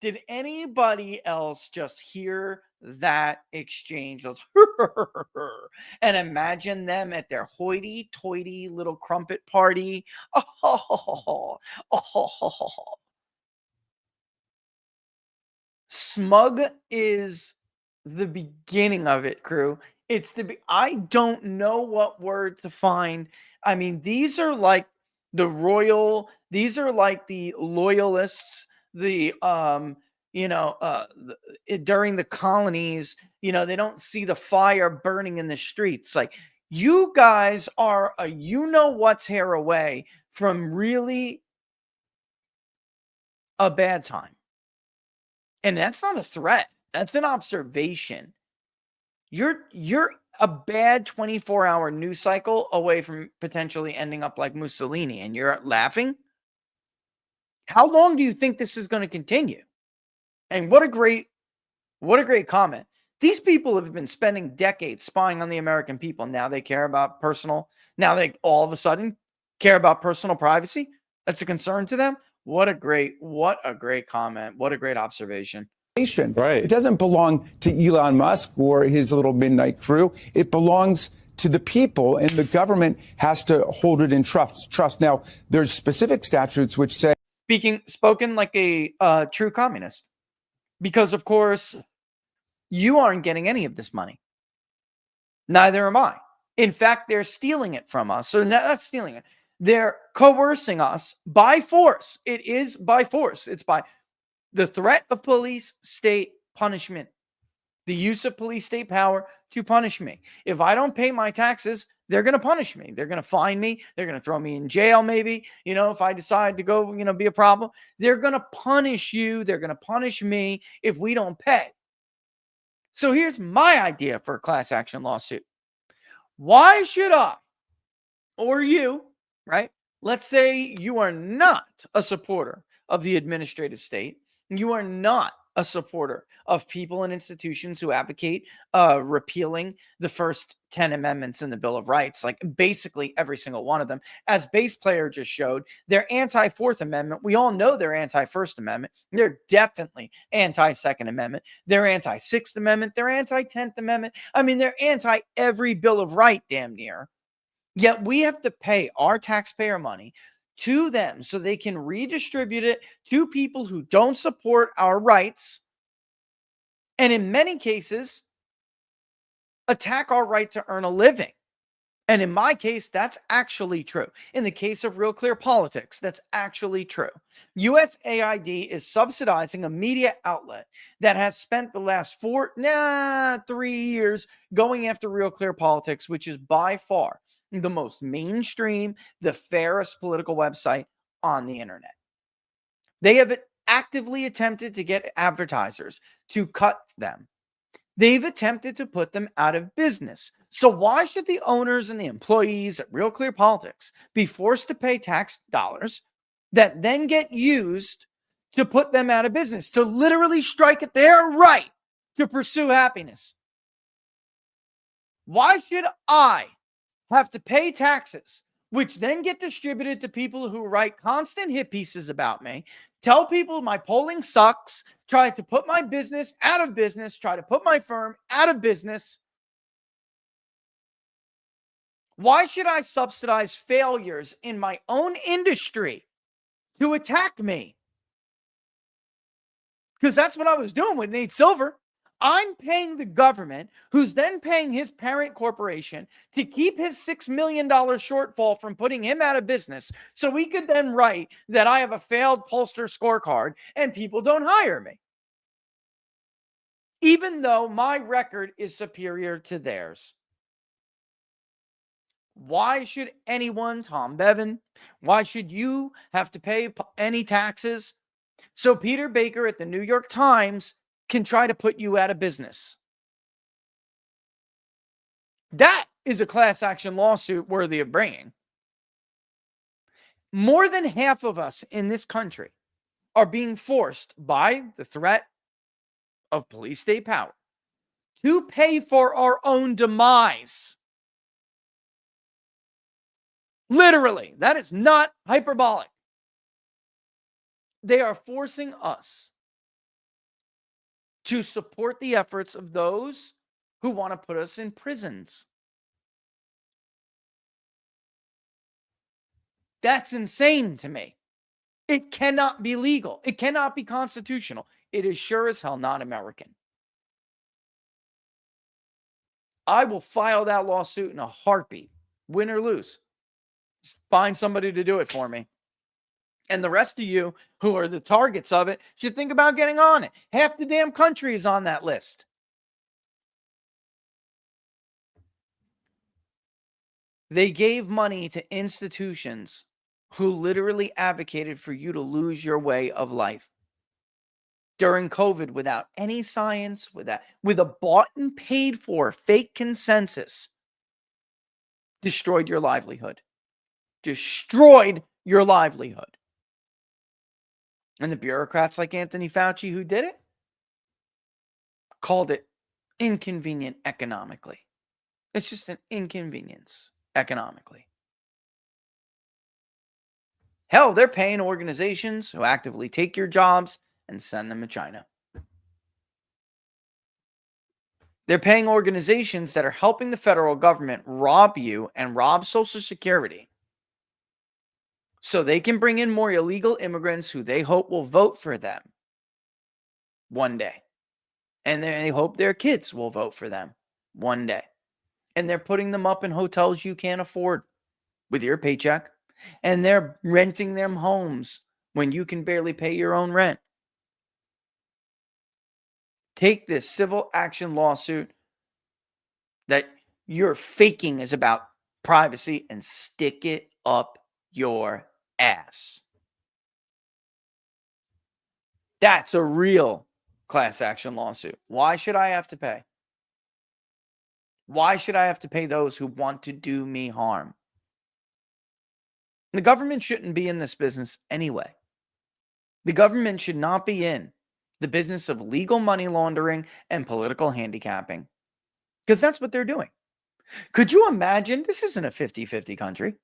Did anybody else just hear that exchange? And imagine them at their hoity-toity little crumpet party. Smug is the beginning of it, crew. I don't know what word to find. I mean, these are like the loyalists, during the colonies, they don't see the fire burning in the streets. Like, you guys are what's hair away from really a bad time. And that's not a threat. That's an observation. You're a bad 24-hour news cycle away from potentially ending up like Mussolini, and you're laughing? How long do you think this is going to continue? And what a great comment. These people have been spending decades spying on the American people. Now they care about now they all of a sudden care about personal privacy. That's a concern to them. What a great comment. What a great observation. Right. It doesn't belong to Elon Musk or his little midnight crew. It belongs to the people, and the government has to hold it in trust. Now, there's specific statutes which say spoken like a true communist, because of course you aren't getting any of this money. Neither am I. In fact, they're stealing it from us. So not stealing it. They're coercing us by force. It is by force. It's by the threat of police state punishment, the use of police state power to punish me. If I don't pay my taxes, they're going to punish me. They're going to fine me. They're going to throw me in jail, maybe, if I decide to go, be a problem. They're going to punish you. They're going to punish me if we don't pay. So here's my idea for a class action lawsuit. Why should I, or you, right? Let's say you are not a supporter of the administrative state. You are not a supporter of people and institutions who advocate repealing the first 10 amendments in the Bill of Rights, like basically every single one of them. As Bass Player just showed, they're anti-Fourth Amendment. We all know they're anti-First Amendment. They're definitely anti-Second Amendment. They're anti-Sixth Amendment. They're anti-10th Amendment. I mean, they're anti every Bill of Rights, damn near. Yet we have to pay our taxpayer money to them so they can redistribute it to people who don't support our rights, and in many cases attack our right to earn a living. And in my case, that's actually true. In the case of Real Clear Politics, that's actually true. USAID is subsidizing a media outlet that has spent the last 3 years going after Real Clear Politics, which is by far the most mainstream, the fairest political website on the internet. They have actively attempted to get advertisers to cut them. They've attempted to put them out of business. So why should the owners and the employees at Real Clear Politics be forced to pay tax dollars that then get used to put them out of business, to literally strike at their right to pursue happiness? Why should I have to pay taxes, which then get distributed to people who write constant hit pieces about me, tell people my polling sucks, try to put my business out of business, try to put my firm out of business? Why should I subsidize failures in my own industry to attack me? Because that's what I was doing with Nate Silver. I'm paying the government, who's then paying his parent corporation, to keep his $6 million shortfall from putting him out of business, so we could then write that I have a failed Pollster scorecard and people don't hire me, even though my record is superior to theirs. Why should anyone, Tom Bevan, why should you have to pay any taxes so Peter Baker at the New York Times can try to put you out of business? That is a class action lawsuit worthy of bringing. More than half of us in this country are being forced by the threat of police state power to pay for our own demise. Literally, that is not hyperbolic. They are forcing us to support the efforts of those who want to put us in prisons. That's insane to me. It cannot be legal. It cannot be constitutional. It is sure as hell not American. I will file that lawsuit in a heartbeat, win or lose. Just find somebody to do it for me. And the rest of you who are the targets of it should think about getting on it. Half the damn country is on that list. They gave money to institutions who literally advocated for you to lose your way of life during COVID without any science, with a bought and paid for fake consensus. Destroyed your livelihood. Destroyed your livelihood. And the bureaucrats like Anthony Fauci who did it called it inconvenient economically. It's just an inconvenience economically. Hell, they're paying organizations who actively take your jobs and send them to China. They're paying organizations that are helping the federal government rob you and rob Social Security so they can bring in more illegal immigrants who they hope will vote for them one day. And they hope their kids will vote for them one day. And they're putting them up in hotels you can't afford with your paycheck. And they're renting them homes when you can barely pay your own rent. Take this civil action lawsuit that you're faking is about privacy and stick it up your ass. That's a real class action lawsuit. Why should I have to pay? Why should I have to pay those who want to do me harm? The government shouldn't be in this business anyway. The government should not be in the business of legal money laundering and political handicapping, because that's what they're doing. Could you imagine? This isn't a 50-50 country.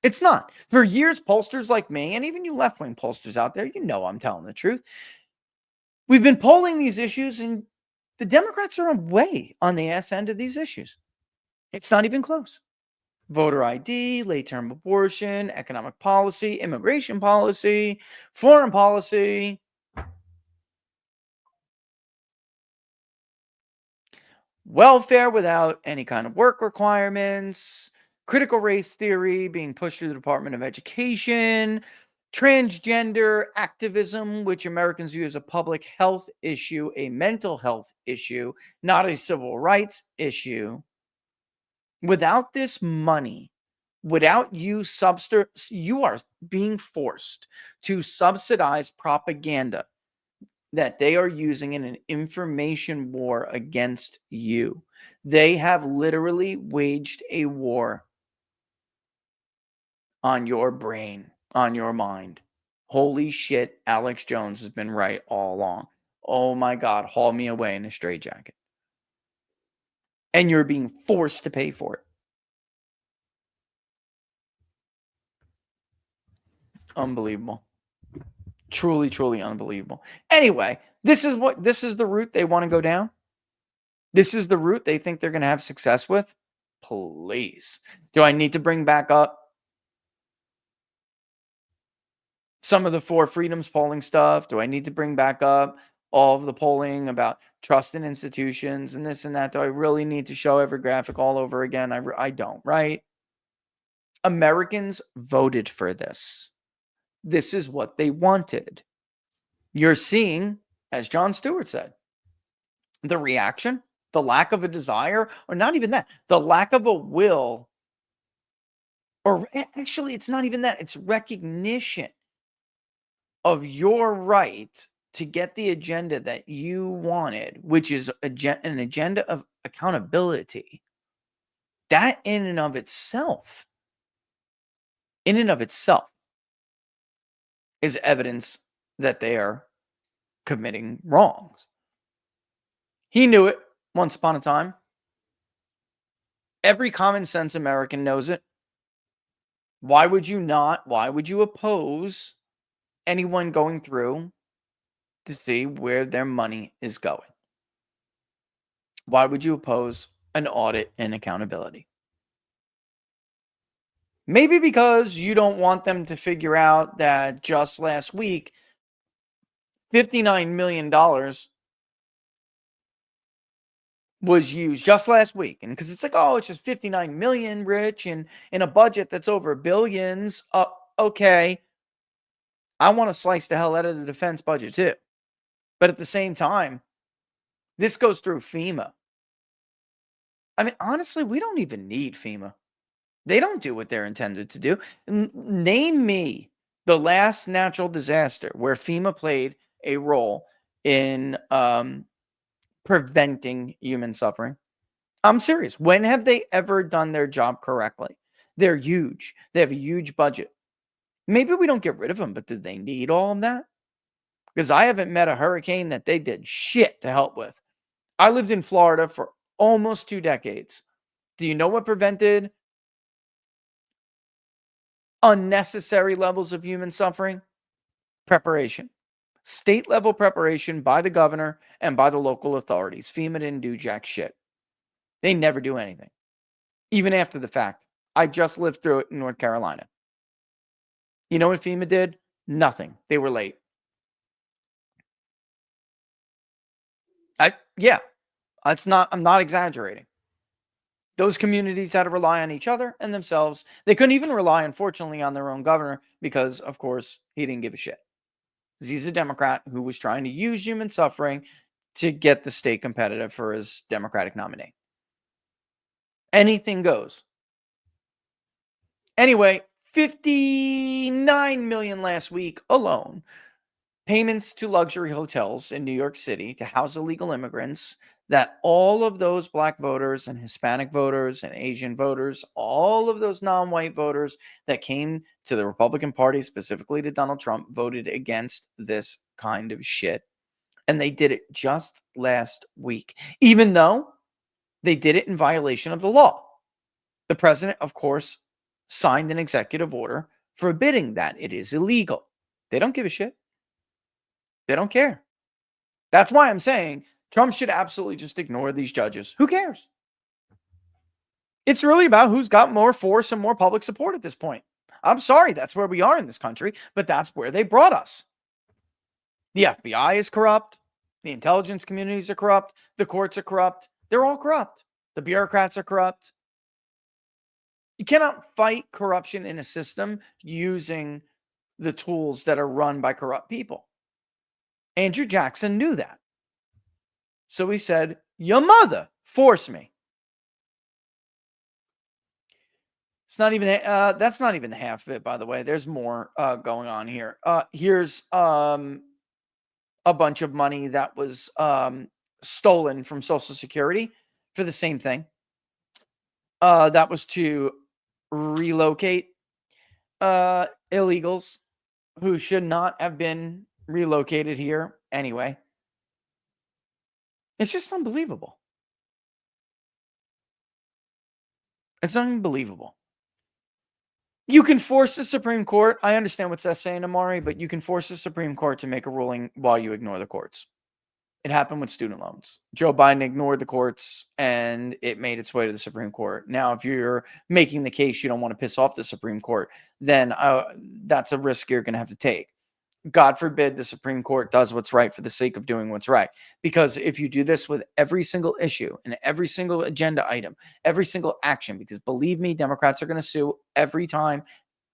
It's not. For years, pollsters like me, and even you left-wing pollsters out there, you know I'm telling the truth. We've been polling these issues, and the Democrats are way on the ass end of these issues. It's not even close. Voter ID, late-term abortion, economic policy, immigration policy, foreign policy. Welfare without any kind of work requirements, critical race theory being pushed through the Department of Education, transgender activism, which Americans view as a public health issue, a mental health issue, not a civil rights issue. Without this money, without you are being forced to subsidize propaganda that they are using in an information war against you. They have literally waged a war on your brain, on your mind. Holy shit, Alex Jones has been right all along. Oh my God, haul me away in a straitjacket. and you're being forced to pay for it. Unbelievable. Truly, truly unbelievable. Anyway, this is the route they want to go down. This is the route they think they're going to have success with. Please. Do I need to bring back up some of the Four Freedoms polling stuff? Do I need to bring back up all of the polling about trust in institutions and this and that? Do I really need to show every graphic all over again? I don't, right? Americans voted for this. This is what they wanted. You're seeing, as Jon Stewart said, the reaction, the lack of a desire, or not even that, the lack of a will, or actually, it's not even that, it's recognition of your right to get the agenda that you wanted, which is an agenda of accountability. That in and of itself, is evidence that they are committing wrongs. He knew it once upon a time. Every common sense American knows it. Why would you not? Why would you oppose anyone going through to see where their money is going? Why would you oppose an audit and accountability? Maybe because you don't want them to figure out that just last week, $59 million was used just last week. And because it's like, oh, it's just 59 million, Rich, and in a budget that's over billions. Okay. I want to slice the hell out of the defense budget too. But at the same time, this goes through FEMA. I mean, honestly, we don't even need FEMA. They don't do what they're intended to do. Name me the last natural disaster where FEMA played a role in preventing human suffering. I'm serious. When have they ever done their job correctly? They're huge. They have a huge budget. Maybe we don't get rid of them, but did they need all of that? Because I haven't met a hurricane that they did shit to help with. I lived in Florida for almost 2 decades. Do you know what prevented unnecessary levels of human suffering? Preparation. State level preparation by the governor and by the local authorities. FEMA didn't do jack shit. They never do anything. Even after the fact. I just lived through it in North Carolina. You know what FEMA did? Nothing. They were late. I'm not exaggerating. Those communities had to rely on each other and themselves. They couldn't even rely, unfortunately, on their own governor because, of course, he didn't give a shit. Because he's a Democrat who was trying to use human suffering to get the state competitive for his Democratic nominee. Anything goes. Anyway, 59 million last week alone. Payments to luxury hotels in New York City to house illegal immigrants, that all of those black voters and Hispanic voters and Asian voters, all of those non-white voters that came to the Republican Party, specifically to Donald Trump, voted against this kind of shit. And they did it just last week, even though they did it in violation of the law. The president, of course, signed an executive order forbidding that. It is illegal. They don't give a shit. They don't care. That's why I'm saying Trump should absolutely just ignore these judges. Who cares? It's really about who's got more force and more public support at this point. I'm sorry, that's where we are in this country, but that's where they brought us. The FBI is corrupt. The intelligence communities are corrupt. The courts are corrupt. They're all corrupt. The bureaucrats are corrupt. You cannot fight corruption in a system using the tools that are run by corrupt people. Andrew Jackson knew that. So he said, your mother forced me. It's not even, that's not even half of it, by the way. There's more going on here. Here's a bunch of money that was stolen from Social Security for the same thing. That was to relocate illegals who should not have been relocated here anyway. It's just unbelievable. It's unbelievable. You can force the Supreme Court. I understand what that's saying, Amari, but you can force the Supreme Court to make a ruling while you ignore the courts. It happened with student loans. Joe Biden ignored the courts and it made its way to the Supreme Court. Now, if you're making the case you don't want to piss off the Supreme Court, then that's a risk you're going to have to take. God forbid the Supreme Court does what's right for the sake of doing what's right. Because if you do this with every single issue and every single agenda item, every single action, because believe me, Democrats are going to sue every time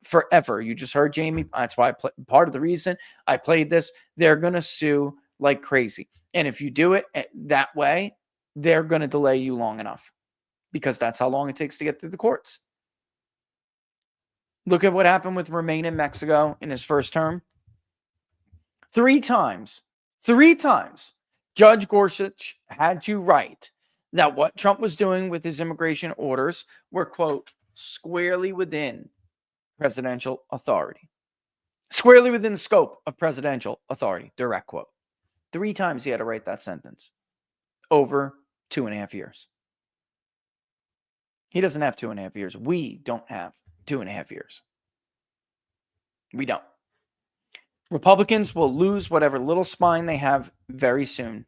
forever. You just heard Jamie. That's why part of the reason I played this. They're going to sue like crazy. And if you do it that way, they're going to delay you long enough because that's how long it takes to get through the courts. Look at what happened with Remain in Mexico in his first term. 3 times, Judge Gorsuch had to write that what Trump was doing with his immigration orders were, quote, squarely within presidential authority. Squarely within the scope of presidential authority, direct quote. 3 times he had to write that sentence over 2.5 years. He doesn't have 2.5 years. We don't have 2.5 years. We don't. Republicans will lose whatever little spine they have very soon.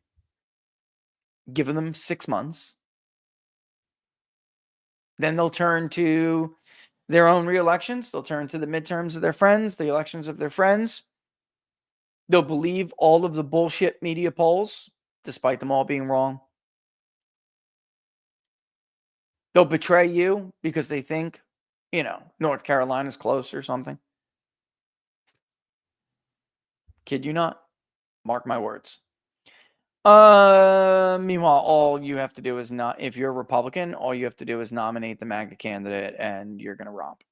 Give them 6 months. Then they'll turn to their own re-elections. They'll turn to the midterms of their friends, the elections of their friends. They'll believe all of the bullshit media polls, despite them all being wrong. They'll betray you because they think, North Carolina's close or something. Kid you not. Mark my words. Meanwhile, all you have to do is if you're a Republican, all you have to do is nominate the MAGA candidate and you're going to romp.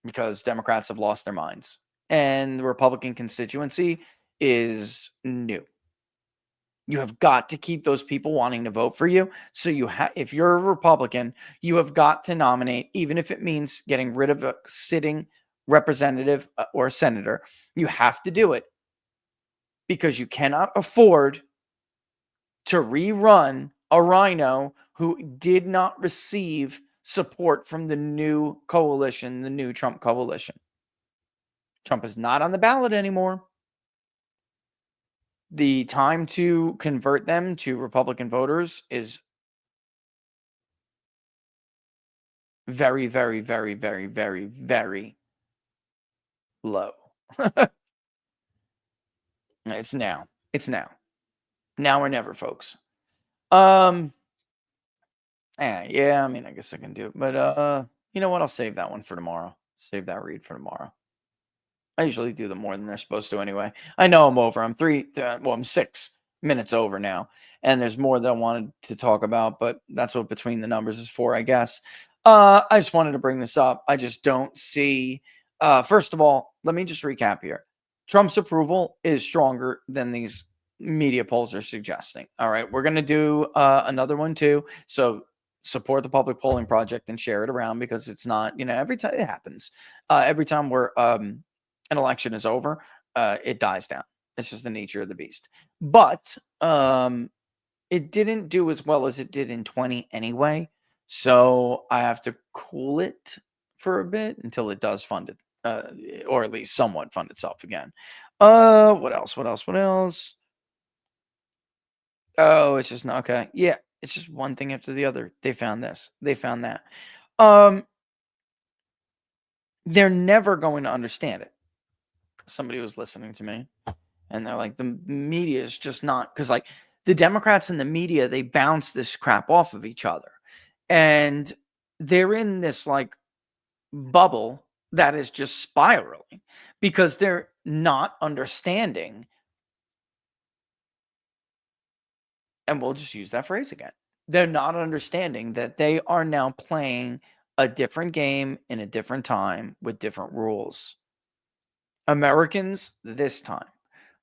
Because Democrats have lost their minds. And the Republican constituency is new. You have got to keep those people wanting to vote for you. So if you're a Republican, you have got to nominate, even if it means getting rid of a sitting representative or senator. You have to do it because you cannot afford to rerun a rhino who did not receive support from the new coalition, the new Trump coalition. Trump is not on the ballot anymore. The time to convert them to Republican voters is very, very, very, very, very, very low. It's now. Now or never, folks. Yeah, I mean, I guess I can do it. But you know what? I'll save that one for tomorrow. Save that read for tomorrow. I usually do them more than they're supposed to anyway. I know I'm over. I'm 6 minutes over now. And there's more that I wanted to talk about, but that's what between the numbers is for, I guess. I just wanted to bring this up. I just don't see. First of all, let me just recap here. Trump's approval is stronger than these media polls are suggesting. All right, we're going to do another one too. So support the Public Polling Project and share it around because it's not, every time it happens, every time an election is over, it dies down. It's just the nature of the beast. But it didn't do as well as it did in 2020 anyway. So I have to cool it for a bit until it does fund it. Or at least somewhat fund itself again. What else? Oh, it's just not okay. Yeah, it's just one thing after the other. They found this. They found that. They're never going to understand it. Somebody was listening to me, and they're like, the media is just not, because like the Democrats and the media, they bounce this crap off of each other, and they're in this like bubble that is just spiraling because they're not understanding. And we'll just use that phrase again. They're not understanding that they are now playing a different game in a different time with different rules. Americans this time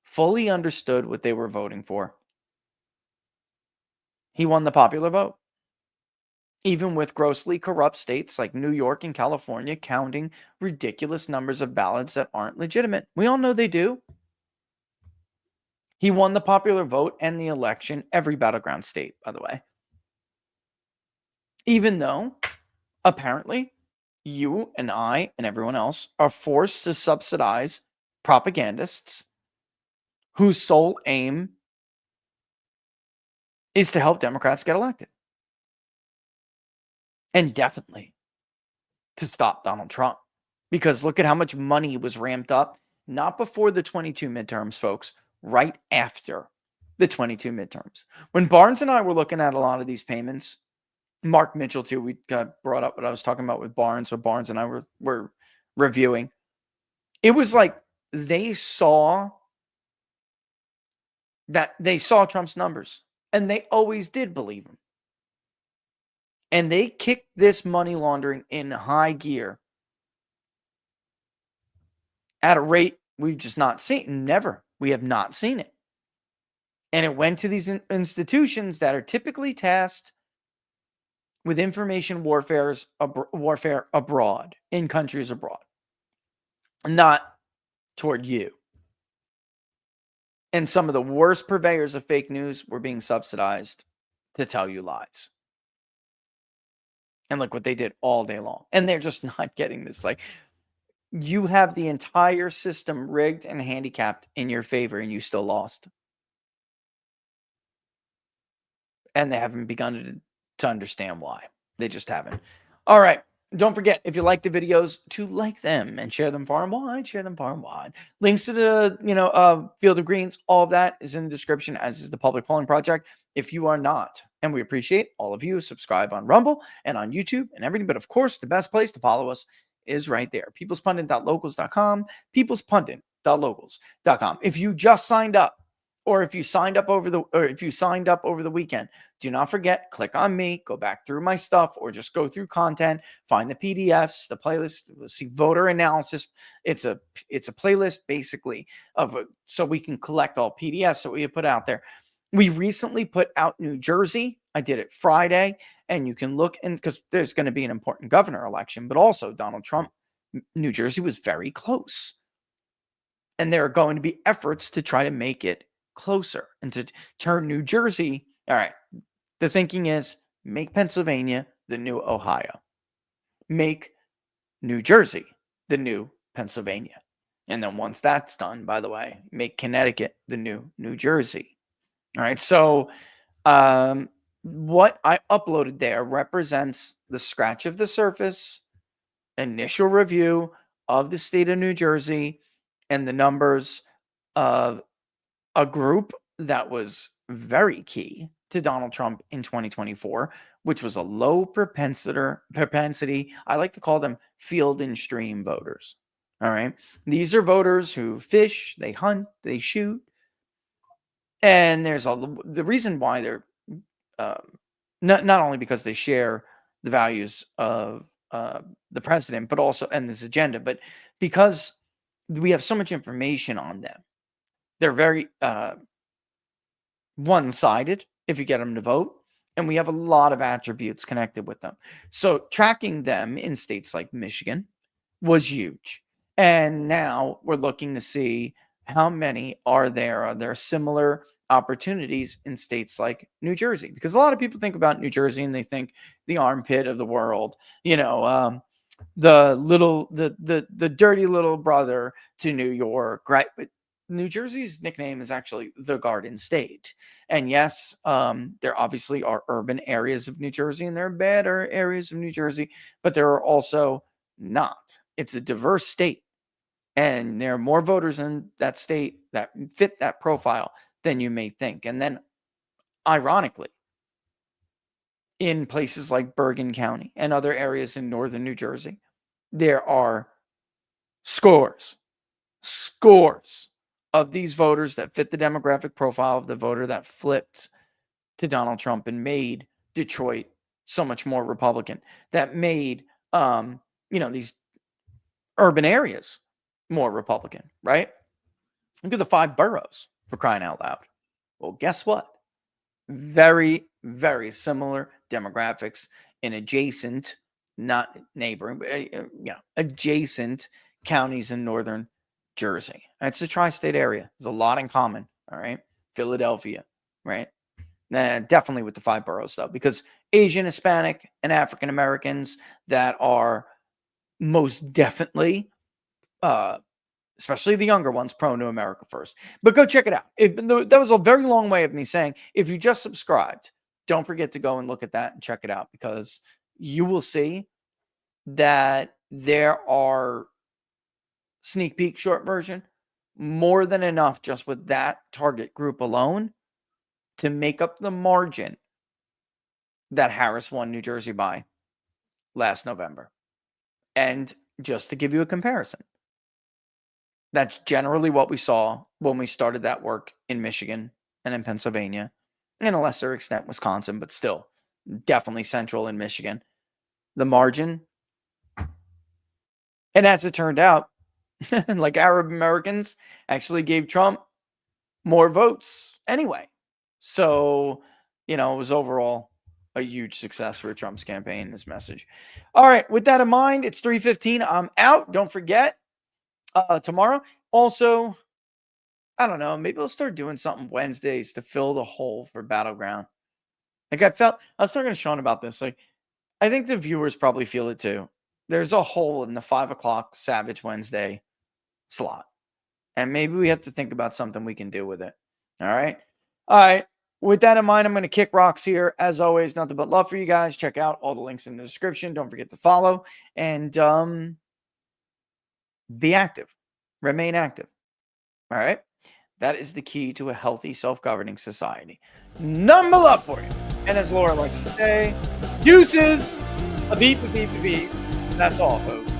fully understood what they were voting for. He won the popular vote. Even with grossly corrupt states like New York and California counting ridiculous numbers of ballots that aren't legitimate. We all know they do. He won the popular vote and the election, every battleground state, by the way. Even though apparently you and I and everyone else are forced to subsidize propagandists whose sole aim is to help Democrats get elected. And definitely to stop Donald Trump. Because look at how much money was ramped up, not before the 22 midterms, folks, right after the 22 midterms. When Barnes and I were looking at a lot of these payments, Mark Mitchell too, we got brought up what I was talking about with Barnes, what Barnes and I were reviewing. It was like they saw Trump's numbers, and they always did believe him. And they kicked this money laundering in high gear at a rate we've just not seen. Never. We have not seen it. And it went to these institutions that are typically tasked with information warfare abroad, in countries abroad, not toward you. And some of the worst purveyors of fake news were being subsidized to tell you lies. And look what they did all day long. And they're just not getting this. Like, you have the entire system rigged and handicapped in your favor, and you still lost. And they haven't begun to understand why. They just haven't. All right. Don't forget, if you like the videos, to like them and share them far and wide. Share them far and wide. Links to the Field of Greens, all of that is in the description, as is the Public Polling Project. If you are not, and we appreciate all of you, subscribe on Rumble and on YouTube and everything. But of course, the best place to follow us is right there. peoplespundit.locals.com, peoplespundit.locals.com. If you just signed up, or if you signed up over the weekend, do not forget, click on me, go back through my stuff, or just go through content, find the PDFs, the playlist, see voter analysis. It's a playlist basically so we can collect all PDFs that we have put out there. We recently put out New Jersey. I did it Friday, and you can look, and because there's going to be an important governor election, but also Donald Trump, New Jersey was very close. And there are going to be efforts to try to make it closer and to turn New Jersey. All right. The thinking is make Pennsylvania the new Ohio. Make New Jersey the new Pennsylvania. And then once that's done, by the way, make Connecticut the new New Jersey. All right. So what I uploaded there represents the scratch of the surface, initial review of the state of New Jersey, and the numbers of a group that was very key to Donald Trump in 2024, which was a low propensity. I like to call them field and stream voters. All right. These are voters who fish, they hunt, they shoot. And there's the reason why they're not only because they share the values of the president, but also, and this agenda, but because we have so much information on them. They're very one-sided if you get them to vote. And we have a lot of attributes connected with them. So tracking them in states like Michigan was huge. And now we're looking to see how many are there. Are there similar opportunities in states like New Jersey? Because a lot of people think about New Jersey and they think the armpit of the world, the dirty little brother to New York, right? But New Jersey's nickname is actually the Garden State. And yes, there obviously are urban areas of New Jersey and there are better areas of New Jersey, but there are also not. It's a diverse state. And there are more voters in that state that fit that profile than you may think. And then, ironically, in places like Bergen County and other areas in northern New Jersey, there are scores of these voters that fit the demographic profile of the voter that flipped to Donald Trump and made Detroit so much more Republican, that made, these urban areas more Republican, right? Look at the 5 boroughs, for crying out loud. Well, guess what? Very, very similar demographics in adjacent, not neighboring, but adjacent counties in northern Jersey. It's a tri-state area. There's a lot in common. All right. Philadelphia, right? Definitely with the 5 boroughs, though, because Asian, Hispanic, and African Americans that are most definitely, especially the younger ones, prone to America First. But go check it out. That was a very long way of me saying, if you just subscribed, don't forget to go and look at that and check it out, because you will see that there are sneak peek short version, more than enough just with that target group alone to make up the margin that Harris won New Jersey by last November. And just to give you a comparison, that's generally what we saw when we started that work in Michigan and in Pennsylvania, and a lesser extent Wisconsin, but still definitely central in Michigan. The margin, and as it turned out, like Arab Americans actually gave Trump more votes anyway. So, it was overall a huge success for Trump's campaign and his message. All right, with that in mind, it's 3:15. I'm out. Don't forget, tomorrow. Also, I don't know, maybe we'll start doing something Wednesdays to fill the hole for Battleground. Like I was talking to Sean about this. Like, I think the viewers probably feel it too. There's a hole in the 5 o'clock Savage Wednesday slot. And maybe we have to think about something we can do with it. All right. With that in mind, I'm going to kick rocks here. As always, nothing but love for you guys. Check out all the links in the description. Don't forget to follow and be active. Remain active. All right. That is the key to a healthy, self-governing society. None but love for you. And as Laura likes to say, deuces. A beep, a beep, a beep. That's all, folks.